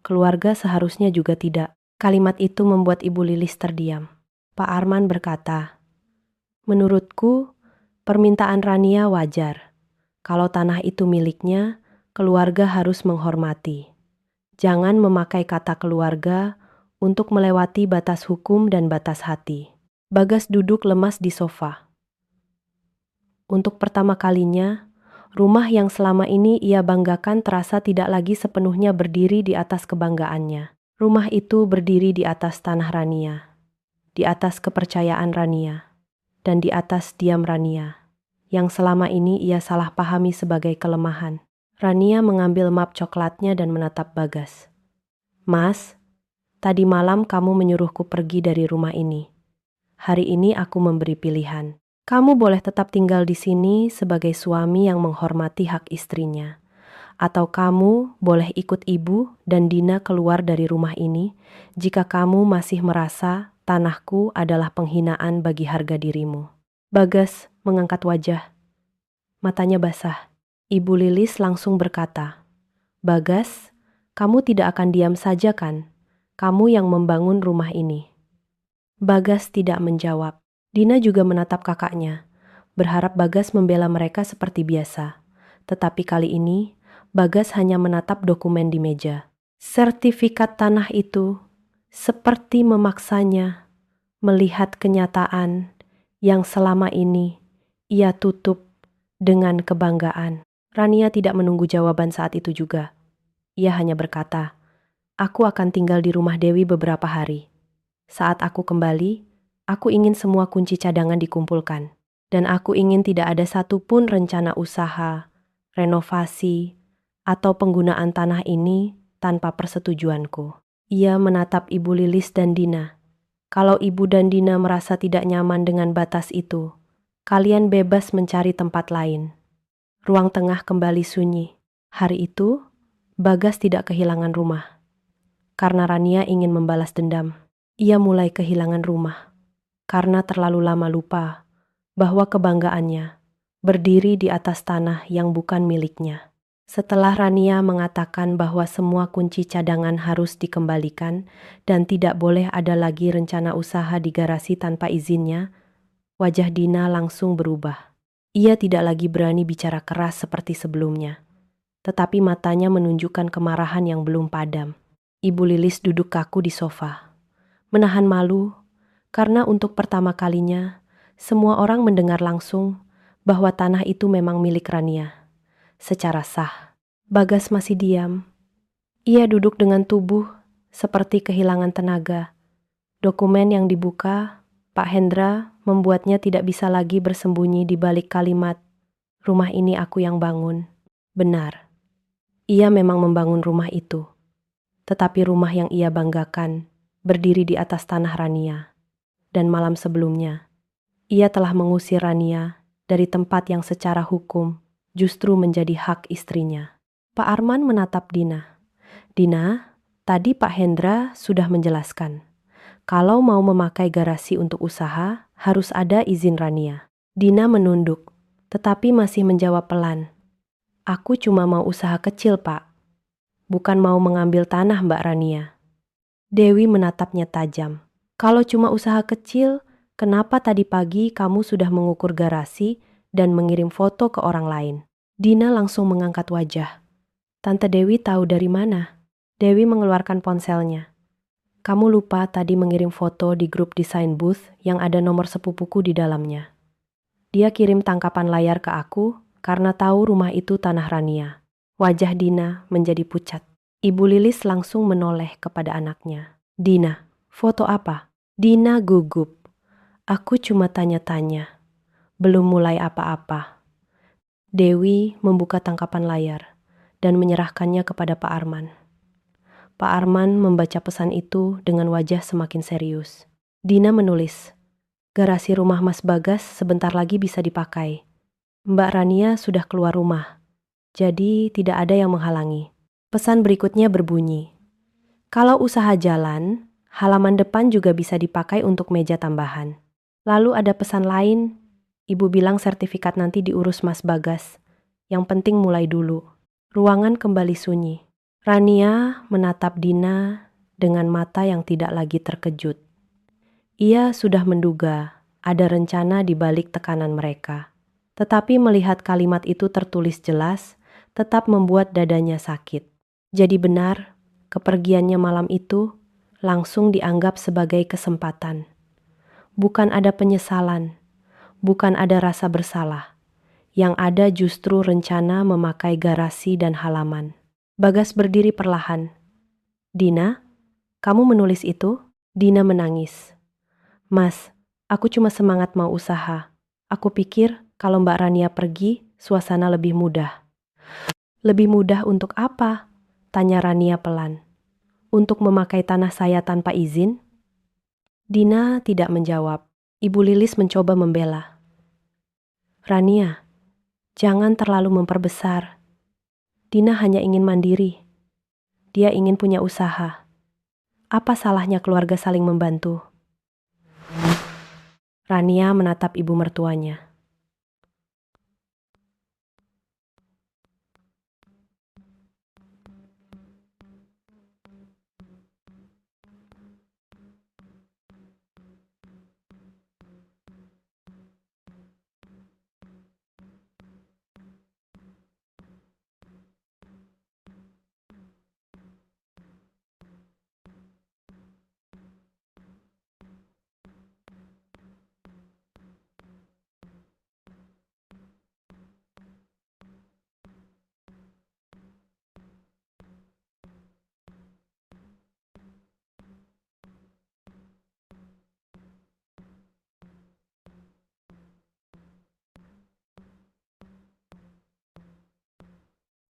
Keluarga seharusnya juga tidak. Kalimat itu membuat Ibu Lilis terdiam. Pak Arman berkata, menurutku, permintaan Rania wajar. Kalau tanah itu miliknya, keluarga harus menghormati. Jangan memakai kata keluarga untuk melewati batas hukum dan batas hati. Bagas duduk lemas di sofa. Untuk pertama kalinya, rumah yang selama ini ia banggakan terasa tidak lagi sepenuhnya berdiri di atas kebanggaannya. Rumah itu berdiri di atas tanah Rania, di atas kepercayaan Rania, dan di atas diam Rania, yang selama ini ia salah pahami sebagai kelemahan. Rania mengambil map coklatnya dan menatap Bagas. Mas, tadi malam kamu menyuruhku pergi dari rumah ini. Hari ini aku memberi pilihan. Kamu boleh tetap tinggal di sini sebagai suami yang menghormati hak istrinya. Atau kamu boleh ikut ibu dan Dina keluar dari rumah ini jika kamu masih merasa tanahku adalah penghinaan bagi harga dirimu. Bagas mengangkat wajah, matanya basah. Ibu Lilis langsung berkata, Bagas, kamu tidak akan diam saja kan? Kamu yang membangun rumah ini. Bagas tidak menjawab. Dina juga menatap kakaknya, berharap Bagas membela mereka seperti biasa. Tetapi kali ini, Bagas hanya menatap dokumen di meja. Sertifikat tanah itu seperti memaksanya melihat kenyataan yang selama ini ia tutup dengan kebanggaan. Rania tidak menunggu jawaban saat itu juga. Ia hanya berkata, "Aku akan tinggal di rumah Dewi beberapa hari. Saat aku kembali, aku ingin semua kunci cadangan dikumpulkan. Dan aku ingin tidak ada satupun rencana usaha, renovasi, atau penggunaan tanah ini tanpa persetujuanku." Ia menatap Ibu Lilis dan Dina. Kalau Ibu dan Dina merasa tidak nyaman dengan batas itu, kalian bebas mencari tempat lain. Ruang tengah kembali sunyi. Hari itu, Bagas tidak kehilangan rumah. Karena Rania ingin membalas dendam. Ia mulai kehilangan rumah. Karena terlalu lama lupa bahwa kebanggaannya berdiri di atas tanah yang bukan miliknya. Setelah Rania mengatakan bahwa semua kunci cadangan harus dikembalikan dan tidak boleh ada lagi rencana usaha di garasi tanpa izinnya, wajah Dina langsung berubah. Ia tidak lagi berani bicara keras seperti sebelumnya, tetapi matanya menunjukkan kemarahan yang belum padam. Ibu Lilis duduk kaku di sofa, menahan malu karena untuk pertama kalinya semua orang mendengar langsung bahwa tanah itu memang milik Rania secara sah. Bagas masih diam. Ia duduk dengan tubuh seperti kehilangan tenaga. Dokumen yang dibuka, Pak Hendra membuatnya tidak bisa lagi bersembunyi di balik kalimat, "Rumah ini aku yang bangun." Benar, ia memang membangun rumah itu. Tetapi rumah yang ia banggakan berdiri di atas tanah Rania. Dan malam sebelumnya, ia telah mengusir Rania dari tempat yang secara hukum justru menjadi hak istrinya. Pak Arman menatap Dina. Dina, tadi Pak Hendra sudah menjelaskan. Kalau mau memakai garasi untuk usaha, harus ada izin Rania. Dina menunduk, tetapi masih menjawab pelan. Aku cuma mau usaha kecil, Pak. Bukan mau mengambil tanah Mbak Rania. Dewi menatapnya tajam. Kalau cuma usaha kecil, kenapa tadi pagi kamu sudah mengukur garasi dan mengirim foto ke orang lain? Dina langsung mengangkat wajah. Tante Dewi tahu dari mana? Dewi mengeluarkan ponselnya. Kamu lupa tadi mengirim foto di grup desain booth yang ada nomor sepupuku di dalamnya. Dia kirim tangkapan layar ke aku karena tahu rumah itu tanah Rania. Wajah Dina menjadi pucat. Ibu Lilis langsung menoleh kepada anaknya. Dina, foto apa? Dina gugup. Aku cuma tanya-tanya. Belum mulai apa-apa. Dewi membuka tangkapan layar dan menyerahkannya kepada Pak Arman. Pak Arman membaca pesan itu dengan wajah semakin serius. Dina menulis, garasi rumah Mas Bagas sebentar lagi bisa dipakai. Mbak Rania sudah keluar rumah, jadi tidak ada yang menghalangi. Pesan berikutnya berbunyi, kalau usaha jalan, halaman depan juga bisa dipakai untuk meja tambahan. Lalu ada pesan lain, Ibu bilang sertifikat nanti diurus Mas Bagas. Yang penting mulai dulu. Ruangan kembali sunyi. Rania menatap Dina dengan mata yang tidak lagi terkejut. Ia sudah menduga ada rencana di balik tekanan mereka. Tetapi melihat kalimat itu tertulis jelas, tetap membuat dadanya sakit. Jadi benar, kepergiannya malam itu langsung dianggap sebagai kesempatan. Bukan ada penyesalan, bukan ada rasa bersalah. Yang ada justru rencana memakai garasi dan halaman. Bagas berdiri perlahan. Dina, kamu menulis itu? Dina menangis. Mas, aku cuma semangat mau usaha. Aku pikir kalau Mbak Rania pergi, suasana lebih mudah. Lebih mudah untuk apa? Tanya Rania pelan. Untuk memakai tanah saya tanpa izin? Dina tidak menjawab. Ibu Lilis mencoba membela. Rania, jangan terlalu memperbesar. Dina hanya ingin mandiri. Dia ingin punya usaha. Apa salahnya keluarga saling membantu? Rania menatap ibu mertuanya.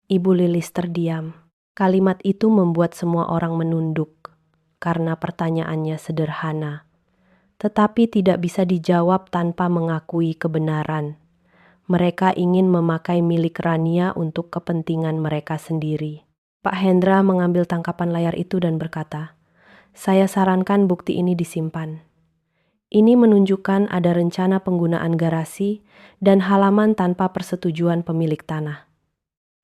Ibu Lilis terdiam. Kalimat itu membuat semua orang menunduk karena pertanyaannya sederhana, tetapi tidak bisa dijawab tanpa mengakui kebenaran. Mereka ingin memakai milik Rania untuk kepentingan mereka sendiri. Pak Hendra mengambil tangkapan layar itu dan berkata, "Saya sarankan bukti ini disimpan. Ini menunjukkan ada rencana penggunaan garasi dan halaman tanpa persetujuan pemilik tanah.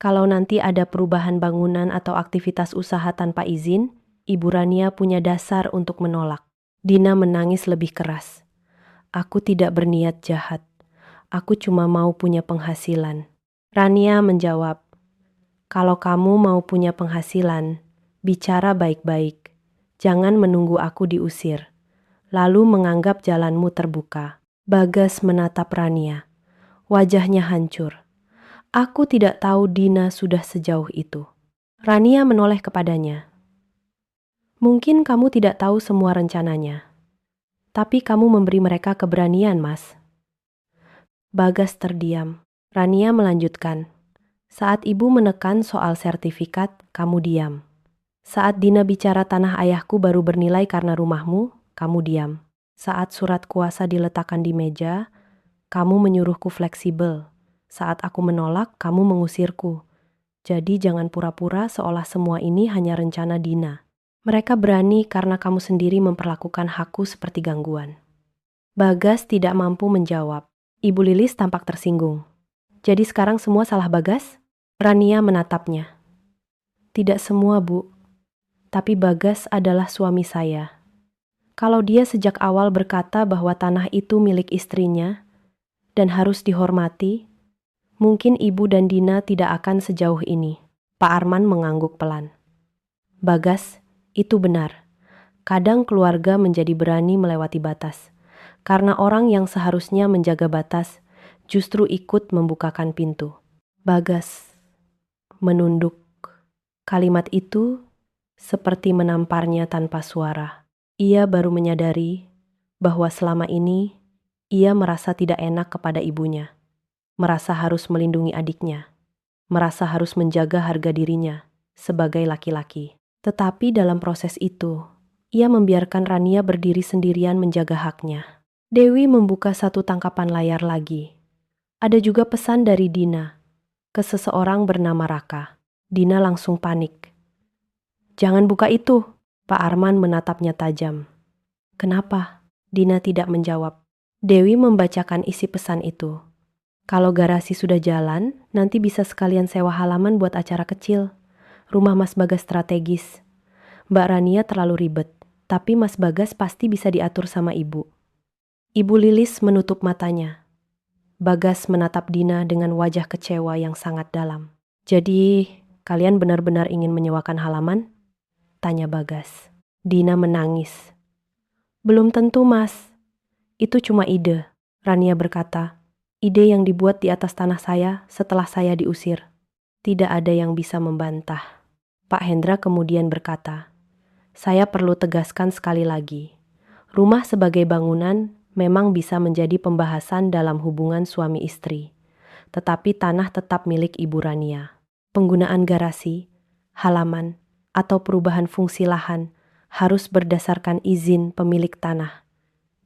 Kalau nanti ada perubahan bangunan atau aktivitas usaha tanpa izin, Ibu Rania punya dasar untuk menolak." Dina menangis lebih keras. "Aku tidak berniat jahat. Aku cuma mau punya penghasilan." Rania menjawab, "Kalau kamu mau punya penghasilan, bicara baik-baik. Jangan menunggu aku diusir, lalu menganggap jalanmu terbuka." Bagas menatap Rania. Wajahnya hancur. "Aku tidak tahu Dina sudah sejauh itu." Rania menoleh kepadanya. "Mungkin kamu tidak tahu semua rencananya, tapi kamu memberi mereka keberanian, Mas." Bagas terdiam. Rania melanjutkan, "Saat ibu menekan soal sertifikat, kamu diam. Saat Dina bicara tanah ayahku baru bernilai karena rumahmu, kamu diam. Saat surat kuasa diletakkan di meja, kamu menyuruhku fleksibel. Saat aku menolak, kamu mengusirku. Jadi jangan pura-pura seolah semua ini hanya rencana Dina. Mereka berani karena kamu sendiri memperlakukan hakku seperti gangguan." Bagas tidak mampu menjawab. Ibu Lilis tampak tersinggung. "Jadi sekarang semua salah Bagas?" Rania menatapnya. "Tidak semua, Bu. Tapi Bagas adalah suami saya. Kalau dia sejak awal berkata bahwa tanah itu milik istrinya dan harus dihormati, mungkin Ibu dan Dina tidak akan sejauh ini." Pak Arman mengangguk pelan. "Bagas, itu benar. Kadang keluarga menjadi berani melewati batas, karena orang yang seharusnya menjaga batas justru ikut membukakan pintu." Bagas menunduk. Kalimat itu seperti menamparnya tanpa suara. Ia baru menyadari bahwa selama ini ia merasa tidak enak kepada ibunya, merasa harus melindungi adiknya, merasa harus menjaga harga dirinya sebagai laki-laki. Tetapi dalam proses itu, ia membiarkan Rania berdiri sendirian menjaga haknya. Dewi membuka satu tangkapan layar lagi. Ada juga pesan dari Dina ke seseorang bernama Raka. Dina langsung panik. "Jangan buka itu." Pak Arman menatapnya tajam. "Kenapa?" Dina tidak menjawab. Dewi membacakan isi pesan itu. "Kalau garasi sudah jalan, nanti bisa sekalian sewa halaman buat acara kecil. Rumah Mas Bagas strategis. Mbak Rania terlalu ribet, tapi Mas Bagas pasti bisa diatur sama ibu." Ibu Lilis menutup matanya. Bagas menatap Dina dengan wajah kecewa yang sangat dalam. "Jadi, kalian benar-benar ingin menyewakan halaman?" tanya Bagas. Dina menangis. "Belum tentu, Mas. Itu cuma ide." Rania berkata, "Ide yang dibuat di atas tanah saya setelah saya diusir. Tidak ada yang bisa membantah." Pak Hendra kemudian berkata, "Saya perlu tegaskan sekali lagi. Rumah sebagai bangunan memang bisa menjadi pembahasan dalam hubungan suami istri. Tetapi tanah tetap milik Ibu Rania. Penggunaan garasi, halaman, atau perubahan fungsi lahan harus berdasarkan izin pemilik tanah.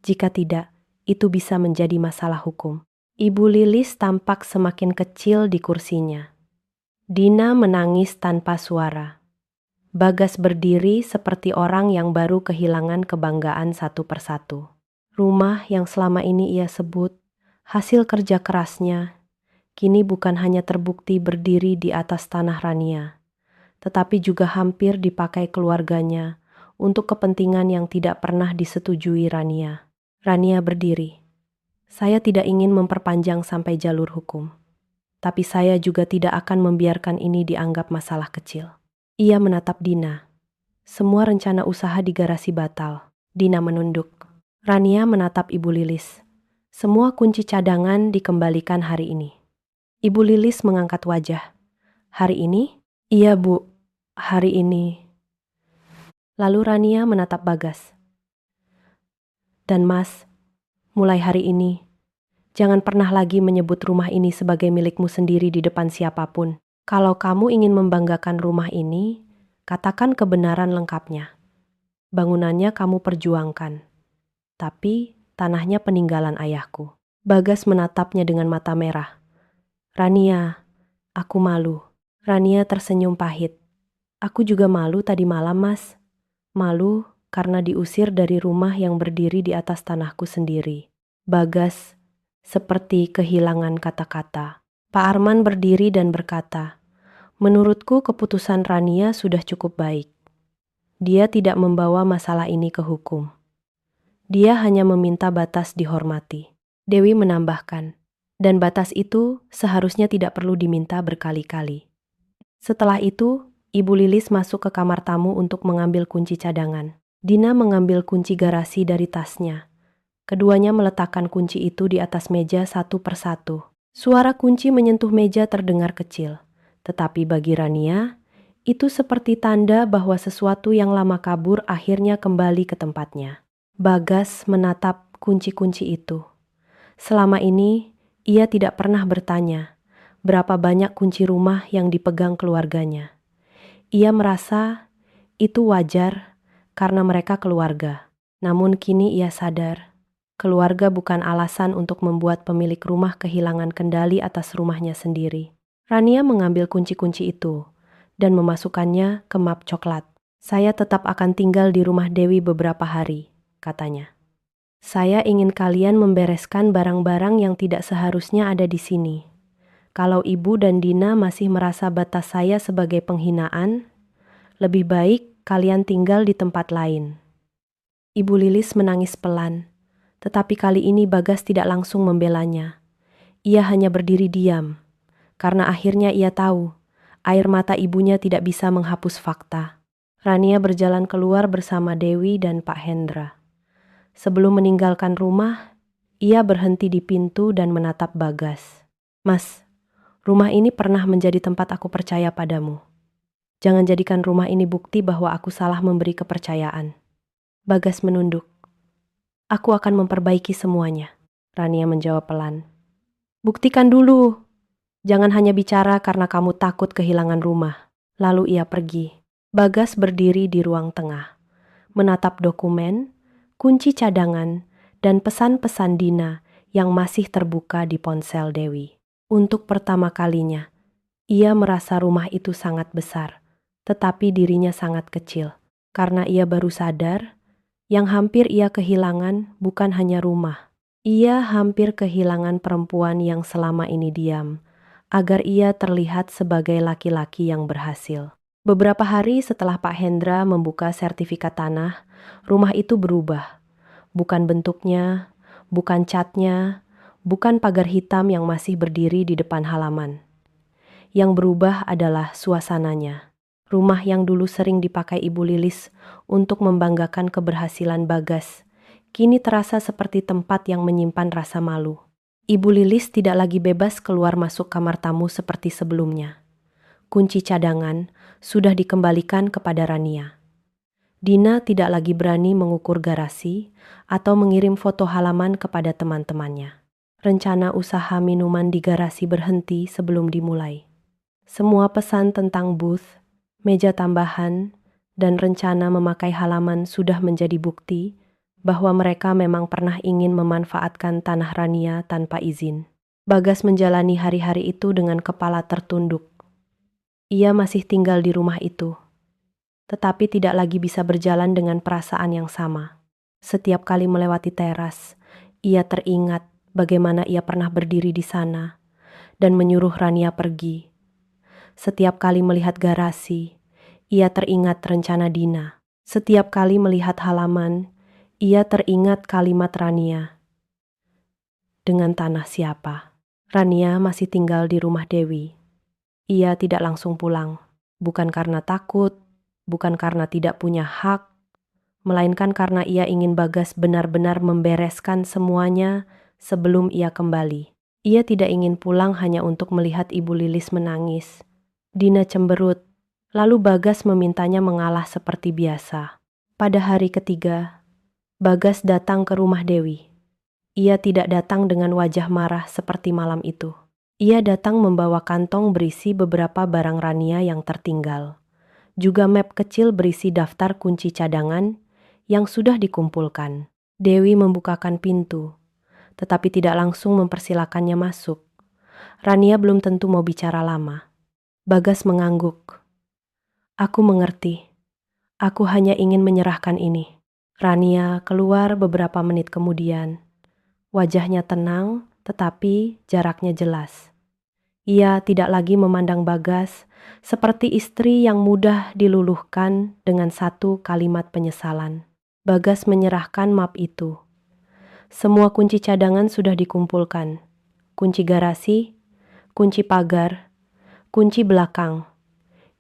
Jika tidak, itu bisa menjadi masalah hukum." Ibu Lilis tampak semakin kecil di kursinya. Dina menangis tanpa suara. Bagas berdiri seperti orang yang baru kehilangan kebanggaan satu persatu. Rumah yang selama ini ia sebut hasil kerja kerasnya, kini bukan hanya terbukti berdiri di atas tanah Rania, tetapi juga hampir dipakai keluarganya untuk kepentingan yang tidak pernah disetujui Rania. Rania berdiri. Saya tidak ingin memperpanjang sampai jalur hukum, tapi saya juga tidak akan membiarkan ini dianggap masalah kecil. Ia menatap Dina. Semua rencana usaha di garasi batal. Dina menunduk. Rania menatap Ibu Lilis. Semua kunci cadangan dikembalikan hari ini. Ibu Lilis mengangkat wajah. Hari ini? Iya, Bu. Hari ini. Lalu Rania menatap Bagas. Dan Mas, mulai hari ini, jangan pernah lagi menyebut rumah ini sebagai milikmu sendiri di depan siapapun. Kalau kamu ingin membanggakan rumah ini, katakan kebenaran lengkapnya. Bangunannya kamu perjuangkan, tapi tanahnya peninggalan ayahku. Bagas menatapnya dengan mata merah. Rania, aku malu. Rania tersenyum pahit. Aku juga malu tadi malam, Mas. Malu karena diusir dari rumah yang berdiri di atas tanahku sendiri. Bagas seperti kehilangan kata-kata. Pak Arman berdiri dan berkata, menurutku keputusan Rania sudah cukup baik. Dia tidak membawa masalah ini ke hukum. Dia hanya meminta batas dihormati. Dewi menambahkan, dan batas itu seharusnya tidak perlu diminta berkali-kali. Setelah itu, Ibu Lilis masuk ke kamar tamu untuk mengambil kunci cadangan. Dina mengambil kunci garasi dari tasnya. Keduanya meletakkan kunci itu di atas meja satu persatu. Suara kunci menyentuh meja terdengar kecil. Tetapi bagi Rania, itu seperti tanda bahwa sesuatu yang lama kabur akhirnya kembali ke tempatnya. Bagas menatap kunci-kunci itu. Selama ini, ia tidak pernah bertanya berapa banyak kunci rumah yang dipegang keluarganya. Ia merasa itu wajar karena mereka keluarga. Namun kini ia sadar, keluarga bukan alasan untuk membuat pemilik rumah kehilangan kendali atas rumahnya sendiri. Rania mengambil kunci-kunci itu dan memasukkannya ke map coklat. Saya tetap akan tinggal di rumah Dewi beberapa hari, katanya. Saya ingin kalian membereskan barang-barang yang tidak seharusnya ada di sini. Kalau Ibu dan Dina masih merasa batas saya sebagai penghinaan, lebih baik kalian tinggal di tempat lain. Ibu Lilis menangis pelan, tetapi kali ini Bagas tidak langsung membelanya. Ia hanya berdiri diam, karena akhirnya ia tahu, air mata ibunya tidak bisa menghapus fakta. Rania berjalan keluar bersama Dewi dan Pak Hendra. Sebelum meninggalkan rumah, ia berhenti di pintu dan menatap Bagas. Mas, rumah ini pernah menjadi tempat aku percaya padamu. Jangan jadikan rumah ini bukti bahwa aku salah memberi kepercayaan. Bagas menunduk. Aku akan memperbaiki semuanya. Rania menjawab pelan. Buktikan dulu. Jangan hanya bicara karena kamu takut kehilangan rumah. Lalu ia pergi. Bagas berdiri di ruang tengah, menatap dokumen, kunci cadangan, dan pesan-pesan Dina yang masih terbuka di ponsel Dewi. Untuk pertama kalinya, ia merasa rumah itu sangat besar, tetapi dirinya sangat kecil. Karena ia baru sadar, yang hampir ia kehilangan bukan hanya rumah. Ia hampir kehilangan perempuan yang selama ini diam, agar ia terlihat sebagai laki-laki yang berhasil. Beberapa hari setelah Pak Hendra membuka sertifikat tanah, rumah itu berubah. Bukan bentuknya, bukan catnya, bukan pagar hitam yang masih berdiri di depan halaman. Yang berubah adalah suasananya. Rumah yang dulu sering dipakai Ibu Lilis untuk membanggakan keberhasilan Bagas, kini terasa seperti tempat yang menyimpan rasa malu. Ibu Lilis tidak lagi bebas keluar masuk kamar tamu seperti sebelumnya. Kunci cadangan sudah dikembalikan kepada Rania. Dina tidak lagi berani mengukur garasi atau mengirim foto halaman kepada teman-temannya. Rencana usaha minuman di garasi berhenti sebelum dimulai. Semua pesan tentang booth, meja tambahan, dan rencana memakai halaman sudah menjadi bukti bahwa mereka memang pernah ingin memanfaatkan tanah Rania tanpa izin. Bagas menjalani hari-hari itu dengan kepala tertunduk. Ia masih tinggal di rumah itu, tetapi tidak lagi bisa berjalan dengan perasaan yang sama. Setiap kali melewati teras, ia teringat bagaimana ia pernah berdiri di sana dan menyuruh Rania pergi. Setiap kali melihat garasi, ia teringat rencana Dina. Setiap kali melihat halaman, ia teringat kalimat Rania. Dengan tanah siapa? Rania masih tinggal di rumah Dewi. Ia tidak langsung pulang, bukan karena takut, bukan karena tidak punya hak, melainkan karena ia ingin Bagas benar-benar membereskan semuanya sebelum ia kembali. Ia tidak ingin pulang hanya untuk melihat Ibu Lilis menangis. Dina cemberut, lalu Bagas memintanya mengalah seperti biasa. Pada hari ketiga, Bagas datang ke rumah Dewi. Ia tidak datang dengan wajah marah seperti malam itu. Ia datang membawa kantong berisi beberapa barang Rania yang tertinggal. Juga map kecil berisi daftar kunci cadangan yang sudah dikumpulkan. Dewi membukakan pintu, tetapi tidak langsung mempersilakannya masuk. Rania belum tentu mau bicara lama. Bagas mengangguk. Aku mengerti. Aku hanya ingin menyerahkan ini. Rania keluar beberapa menit kemudian. Wajahnya tenang, tetapi jaraknya jelas. Ia tidak lagi memandang Bagas seperti istri yang mudah diluluhkan dengan satu kalimat penyesalan. Bagas menyerahkan map itu. Semua kunci cadangan sudah dikumpulkan. Kunci garasi, kunci pagar, kunci belakang.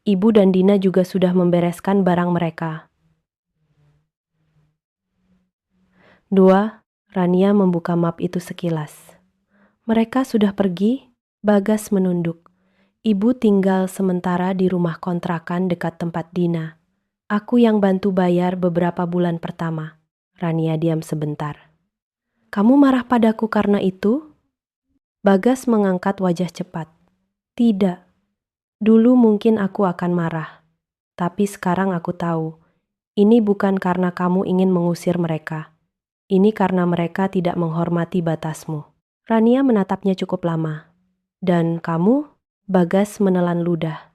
Ibu dan Dina juga sudah membereskan barang mereka. 2. Rania membuka map itu sekilas. Mereka sudah pergi. Bagas menunduk. Ibu tinggal sementara di rumah kontrakan dekat tempat Dina. Aku yang bantu bayar beberapa bulan pertama. Rania diam sebentar. Kamu marah padaku karena itu? Bagas mengangkat wajah cepat. Tidak. Dulu mungkin aku akan marah. Tapi sekarang aku tahu. Ini bukan karena kamu ingin mengusir mereka. Ini karena mereka tidak menghormati batasmu. Rania menatapnya cukup lama. Dan kamu? Bagas menelan ludah.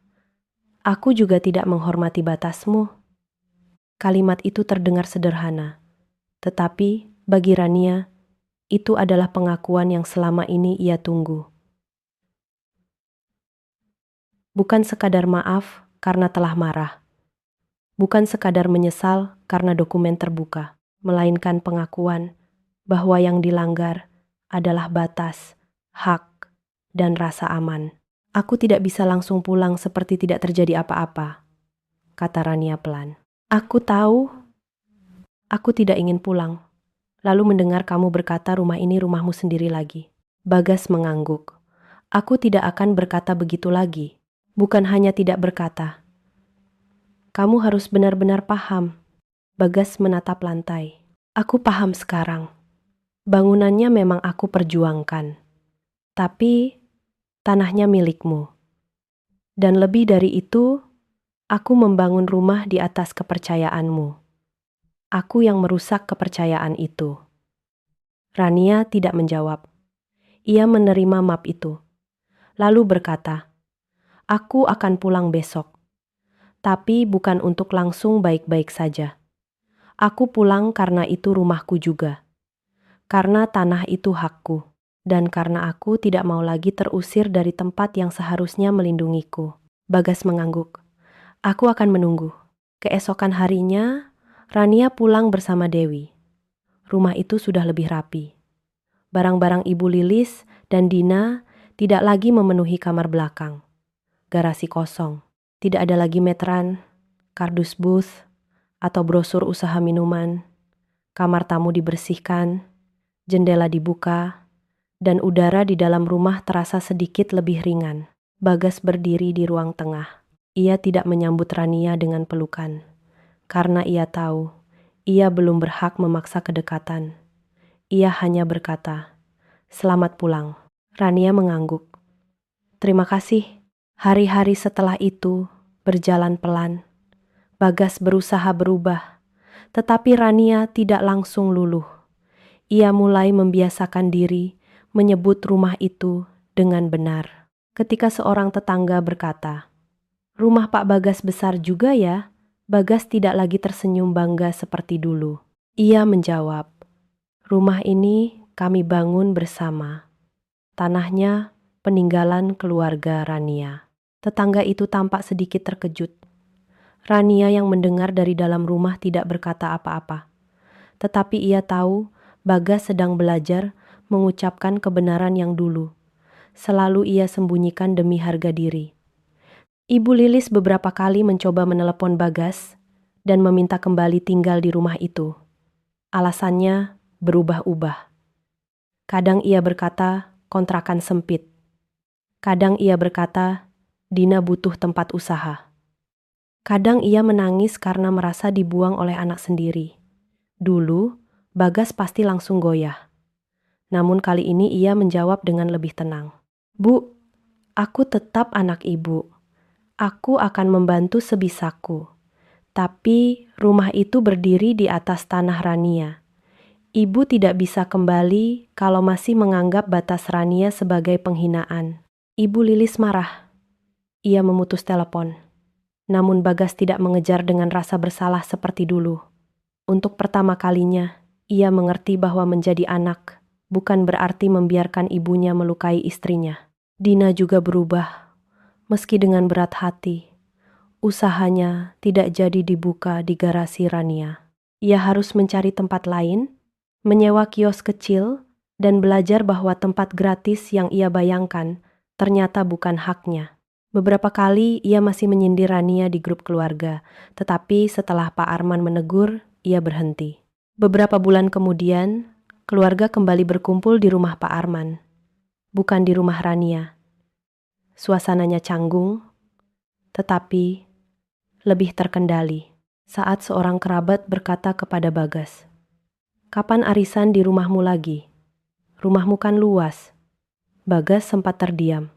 Aku juga tidak menghormati batasmu. Kalimat itu terdengar sederhana. Tetapi bagi Rania, itu adalah pengakuan yang selama ini ia tunggu. Bukan sekadar maaf karena telah marah. Bukan sekadar menyesal karena dokumen terbuka. Melainkan pengakuan bahwa yang dilanggar adalah batas, hak, dan rasa aman. Aku tidak bisa langsung pulang seperti tidak terjadi apa-apa, kata Rania pelan. Aku tahu, aku tidak ingin pulang. Lalu mendengar kamu berkata rumah ini rumahmu sendiri lagi. Bagas mengangguk. Aku tidak akan berkata begitu lagi. Bukan hanya tidak berkata. Kamu harus benar-benar paham. Bagas menatap lantai. Aku paham sekarang. Bangunannya memang aku perjuangkan. Tapi tanahnya milikmu. Dan lebih dari itu, aku membangun rumah di atas kepercayaanmu. Aku yang merusak kepercayaan itu. Rania tidak menjawab. Ia menerima map itu. Lalu berkata, aku akan pulang besok. Tapi bukan untuk langsung baik-baik saja. Aku pulang karena itu rumahku juga. Karena tanah itu hakku. Dan karena aku tidak mau lagi terusir dari tempat yang seharusnya melindungiku. Bagas mengangguk. Aku akan menunggu. Keesokan harinya, Rania pulang bersama Dewi. Rumah itu sudah lebih rapi. Barang-barang Ibu Lilis dan Dina tidak lagi memenuhi kamar belakang. Garasi kosong. Tidak ada lagi meteran, kardus booth, atau brosur usaha minuman. Kamar tamu dibersihkan, jendela dibuka, dan udara di dalam rumah terasa sedikit lebih ringan. Bagas berdiri di ruang tengah. Ia tidak menyambut Rania dengan pelukan. Karena ia tahu, ia belum berhak memaksa kedekatan. Ia hanya berkata, selamat pulang. Rania mengangguk. Terima kasih. Hari-hari setelah itu berjalan pelan. Bagas berusaha berubah, tetapi Rania tidak langsung luluh. Ia mulai membiasakan diri menyebut rumah itu dengan benar. Ketika seorang tetangga berkata, Rumah Pak Bagas besar juga ya? Bagas tidak lagi tersenyum bangga seperti dulu. Ia menjawab, rumah ini kami bangun bersama. Tanahnya peninggalan keluarga Rania. Tetangga itu tampak sedikit terkejut. Rania yang mendengar dari dalam rumah tidak berkata apa-apa. Tetapi ia tahu Bagas sedang belajar mengucapkan kebenaran yang dulu. Selalu ia sembunyikan demi harga diri. Ibu Lilis beberapa kali mencoba menelepon Bagas dan meminta kembali tinggal di rumah itu. Alasannya berubah-ubah. Kadang ia berkata kontrakan sempit. Kadang ia berkata Dina butuh tempat usaha. Kadang ia menangis karena merasa dibuang oleh anak sendiri. Dulu, Bagas pasti langsung goyah. Namun kali ini ia menjawab dengan lebih tenang. Bu, aku tetap anak ibu. Aku akan membantu sebisaku. Tapi rumah itu berdiri di atas tanah Rania. Ibu tidak bisa kembali kalau masih menganggap batas Rania sebagai penghinaan. Ibu Lilis marah. Ia memutus telepon. Namun Bagas tidak mengejar dengan rasa bersalah seperti dulu. Untuk pertama kalinya, ia mengerti bahwa menjadi anak bukan berarti membiarkan ibunya melukai istrinya. Dina juga berubah, meski dengan berat hati. Usahanya tidak jadi dibuka di garasi Rania. Ia harus mencari tempat lain, menyewa kios kecil, dan belajar bahwa tempat gratis yang ia bayangkan ternyata bukan haknya. Beberapa kali ia masih menyindir Rania di grup keluarga, tetapi setelah Pak Arman menegur, ia berhenti. Beberapa bulan kemudian, keluarga kembali berkumpul di rumah Pak Arman, bukan di rumah Rania. Suasananya canggung, tetapi lebih terkendali. Saat seorang kerabat berkata kepada Bagas, "Kapan arisan di rumahmu lagi? Rumahmu kan luas." Bagas sempat terdiam.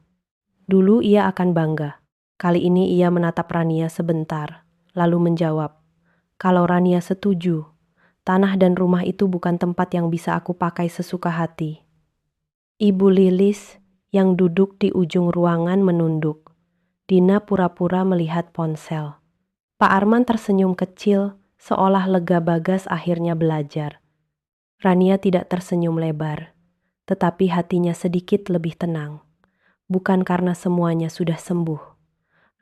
Dulu ia akan bangga. Kali ini ia menatap Rania sebentar, lalu menjawab, "Kalau Rania setuju, tanah dan rumah itu bukan tempat yang bisa aku pakai sesuka hati." Ibu Lilis yang duduk di ujung ruangan menunduk. Dina pura-pura melihat ponsel. Pak Arman tersenyum kecil, seolah lega Bagas akhirnya belajar. Rania tidak tersenyum lebar, tetapi hatinya sedikit lebih tenang. Bukan karena semuanya sudah sembuh.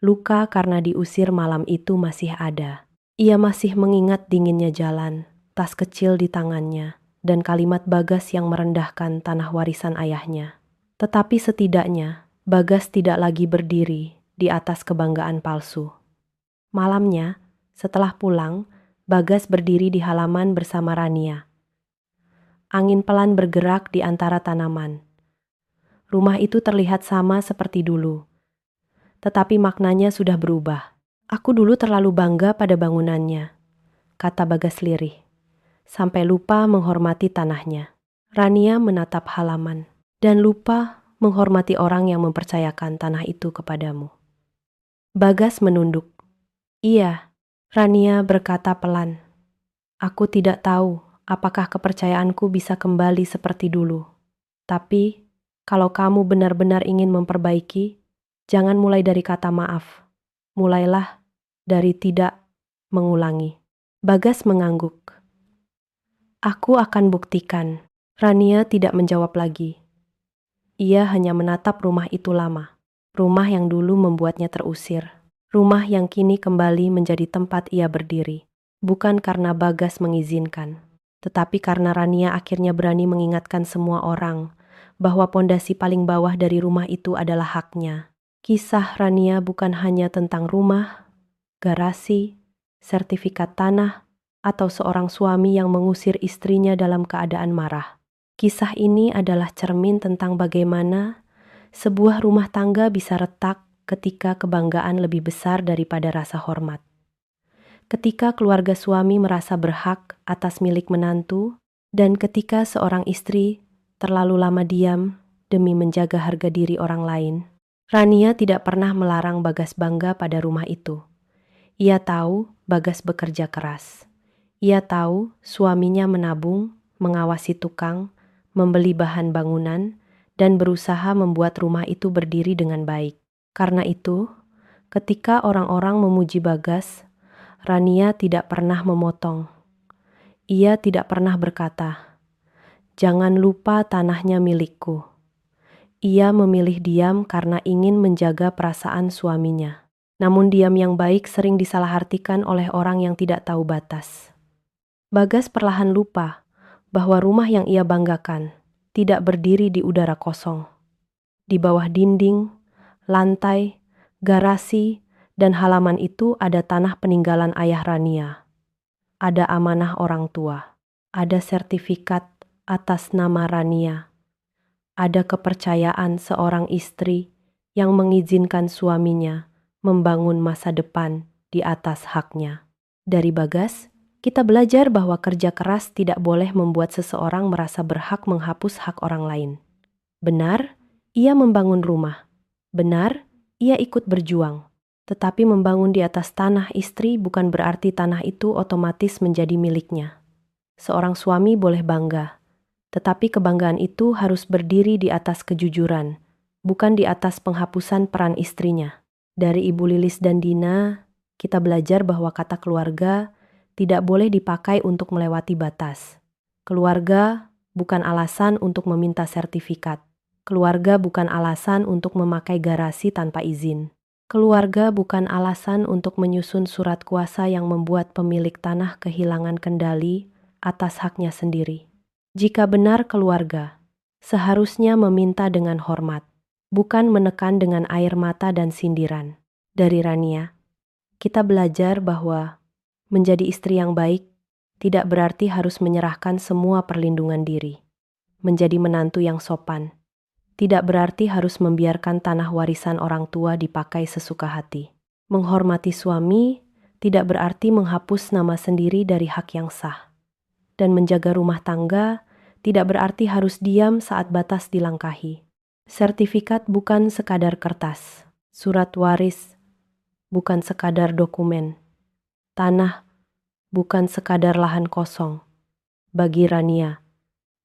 Luka karena diusir malam itu masih ada. Ia masih mengingat dinginnya jalan, tas kecil di tangannya, dan kalimat Bagas yang merendahkan tanah warisan ayahnya. Tetapi setidaknya, Bagas tidak lagi berdiri di atas kebanggaan palsu. Malamnya, setelah pulang, Bagas berdiri di halaman bersama Rania. Angin pelan bergerak di antara tanaman. Rumah itu terlihat sama seperti dulu. Tetapi maknanya sudah berubah. "Aku dulu terlalu bangga pada bangunannya," kata Bagas lirih, "sampai lupa menghormati tanahnya." Rania menatap halaman, "Dan lupa menghormati orang yang mempercayakan tanah itu kepadamu." Bagas menunduk. "Iya," Rania berkata pelan. "Aku tidak tahu apakah kepercayaanku bisa kembali seperti dulu. Tapi, kalau kamu benar-benar ingin memperbaiki, jangan mulai dari kata maaf. Mulailah dari tidak mengulangi." Bagas mengangguk. "Aku akan buktikan." Rania tidak menjawab lagi. Ia hanya menatap rumah itu lama. Rumah yang dulu membuatnya terusir. Rumah yang kini kembali menjadi tempat ia berdiri. Bukan karena Bagas mengizinkan, tetapi karena Rania akhirnya berani mengingatkan semua orang bahwa pondasi paling bawah dari rumah itu adalah haknya. Kisah Rania bukan hanya tentang rumah, garasi, sertifikat tanah, atau seorang suami yang mengusir istrinya dalam keadaan marah. Kisah ini adalah cermin tentang bagaimana sebuah rumah tangga bisa retak ketika kebanggaan lebih besar daripada rasa hormat. Ketika keluarga suami merasa berhak atas milik menantu, dan ketika seorang istri terlalu lama diam demi menjaga harga diri orang lain. Rania tidak pernah melarang Bagas bangga pada rumah itu. Ia tahu Bagas bekerja keras. Ia tahu suaminya menabung, mengawasi tukang, membeli bahan bangunan, dan berusaha membuat rumah itu berdiri dengan baik. Karena itu, Ketika orang-orang memuji Bagas, Rania tidak pernah memotong. Ia tidak pernah berkata, "Jangan lupa tanahnya milikku." Ia memilih diam karena ingin menjaga perasaan suaminya. Namun diam yang baik sering disalahartikan oleh orang yang tidak tahu batas. Bagas perlahan lupa bahwa rumah yang ia banggakan tidak berdiri di udara kosong. Di bawah dinding, lantai, garasi, dan halaman itu ada tanah peninggalan ayah Rania. Ada amanah orang tua. Ada sertifikat atas nama Rania. Ada kepercayaan seorang istri yang mengizinkan suaminya membangun masa depan di atas haknya. Dari Bagas, kita belajar bahwa kerja keras tidak boleh membuat seseorang merasa berhak menghapus hak orang lain. Benar, ia membangun rumah. Benar, ia ikut berjuang. Tetapi membangun di atas tanah istri bukan berarti tanah itu otomatis menjadi miliknya. Seorang suami boleh bangga, tetapi kebanggaan itu harus berdiri di atas kejujuran, bukan di atas penghapusan peran istrinya. Dari Ibu Lilis dan Dina, kita belajar bahwa kata keluarga tidak boleh dipakai untuk melewati batas. Keluarga bukan alasan untuk meminta sertifikat. Keluarga bukan alasan untuk memakai garasi tanpa izin. Keluarga bukan alasan untuk menyusun surat kuasa yang membuat pemilik tanah kehilangan kendali atas haknya sendiri. Jika benar keluarga, seharusnya meminta dengan hormat, bukan menekan dengan air mata dan sindiran. Dari Rania, kita belajar bahwa menjadi istri yang baik tidak berarti harus menyerahkan semua perlindungan diri. Menjadi menantu yang sopan tidak berarti harus membiarkan tanah warisan orang tua dipakai sesuka hati. Menghormati suami tidak berarti menghapus nama sendiri dari hak yang sah. Dan menjaga rumah tangga tidak berarti harus diam saat batas dilangkahi. Sertifikat bukan sekadar kertas. Surat waris bukan sekadar dokumen. Tanah bukan sekadar lahan kosong. Bagi Rania,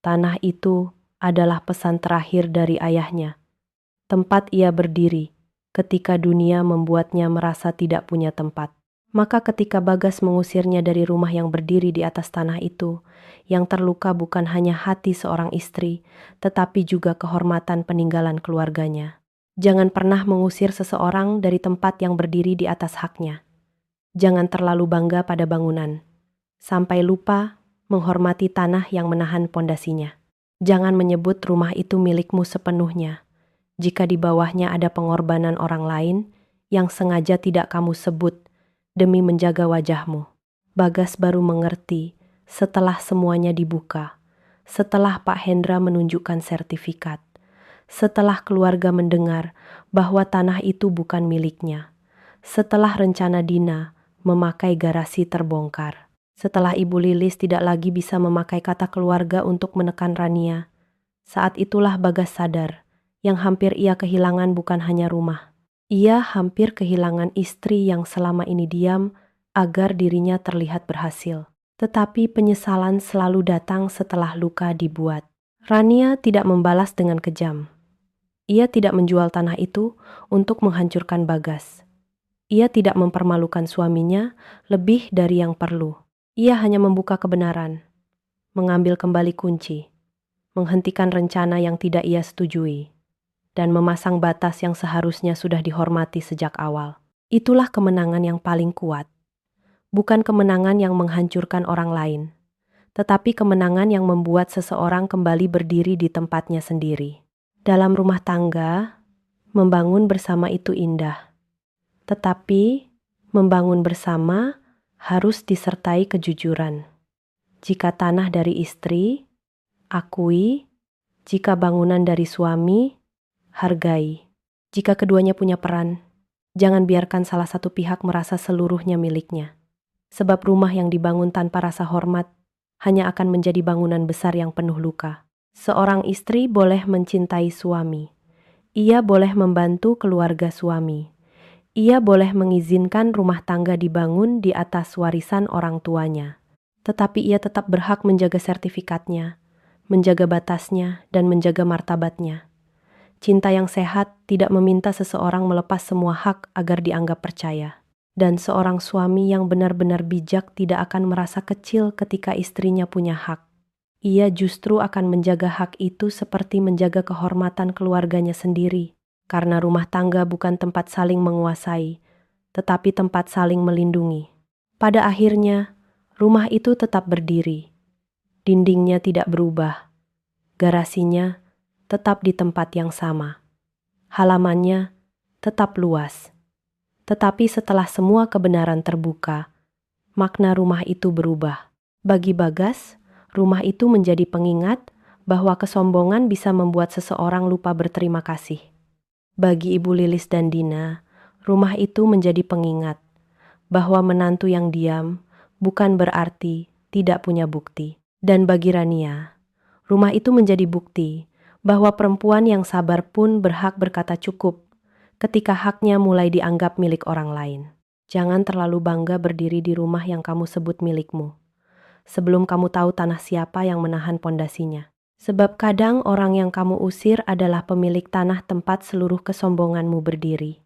tanah itu adalah pesan terakhir dari ayahnya. Tempat ia berdiri ketika dunia membuatnya merasa tidak punya tempat. Maka ketika Bagas mengusirnya dari rumah yang berdiri di atas tanah itu, yang terluka bukan hanya hati seorang istri, tetapi juga kehormatan peninggalan keluarganya. Jangan pernah mengusir seseorang dari tempat yang berdiri di atas haknya. Jangan terlalu bangga pada bangunan, sampai lupa menghormati tanah yang menahan pondasinya. Jangan menyebut rumah itu milikmu sepenuhnya, jika di bawahnya ada pengorbanan orang lain yang sengaja tidak kamu sebut demi menjaga wajahmu. Bagas baru mengerti setelah semuanya dibuka, setelah Pak Hendra menunjukkan sertifikat, setelah keluarga mendengar bahwa tanah itu bukan miliknya, setelah rencana Dina memakai garasi terbongkar, setelah Ibu Lilis tidak lagi bisa memakai kata keluarga untuk menekan Rania. Saat itulah Bagas sadar, yang hampir ia kehilangan bukan hanya rumah. Ia hampir kehilangan istri yang selama ini diam agar dirinya terlihat berhasil. Tetapi penyesalan selalu datang setelah luka dibuat. Rania tidak membalas dengan kejam. Ia tidak menjual tanah itu untuk menghancurkan Bagas. Ia tidak mempermalukan suaminya lebih dari yang perlu. Ia hanya membuka kebenaran, mengambil kembali kunci, menghentikan rencana yang tidak ia setujui, dan memasang batas yang seharusnya sudah dihormati sejak awal. Itulah kemenangan yang paling kuat. Bukan kemenangan yang menghancurkan orang lain, tetapi kemenangan yang membuat seseorang kembali berdiri di tempatnya sendiri. Dalam rumah tangga, membangun bersama itu indah. Tetapi, membangun bersama harus disertai kejujuran. Jika tanah dari istri, akui. Jika bangunan dari suami, hargai. Jika keduanya punya peran, jangan biarkan salah satu pihak merasa seluruhnya miliknya. Sebab rumah yang dibangun tanpa rasa hormat hanya akan menjadi bangunan besar yang penuh luka. Seorang istri boleh mencintai suami. Ia boleh membantu keluarga suami. Ia boleh mengizinkan rumah tangga dibangun di atas warisan orang tuanya. Tetapi ia tetap berhak menjaga sertifikatnya, menjaga batasnya, dan menjaga martabatnya. Cinta yang sehat tidak meminta seseorang melepas semua hak agar dianggap percaya. Dan seorang suami yang benar-benar bijak tidak akan merasa kecil ketika istrinya punya hak. Ia justru akan menjaga hak itu seperti menjaga kehormatan keluarganya sendiri. Karena rumah tangga bukan tempat saling menguasai, tetapi tempat saling melindungi. Pada akhirnya, rumah itu tetap berdiri. Dindingnya tidak berubah. Garasinya tetap di tempat yang sama. Halamannya tetap luas. Tetapi setelah semua kebenaran terbuka, makna rumah itu berubah. Bagi Bagas, rumah itu menjadi pengingat bahwa kesombongan bisa membuat seseorang lupa berterima kasih. Bagi Ibu Lilis dan Dina, rumah itu menjadi pengingat bahwa menantu yang diam bukan berarti tidak punya bukti. Dan bagi Rania, rumah itu menjadi bukti bahwa perempuan yang sabar pun berhak berkata cukup ketika haknya mulai dianggap milik orang lain. Jangan terlalu bangga berdiri di rumah yang kamu sebut milikmu, sebelum kamu tahu tanah siapa yang menahan pondasinya. Sebab kadang orang yang kamu usir adalah pemilik tanah tempat seluruh kesombonganmu berdiri.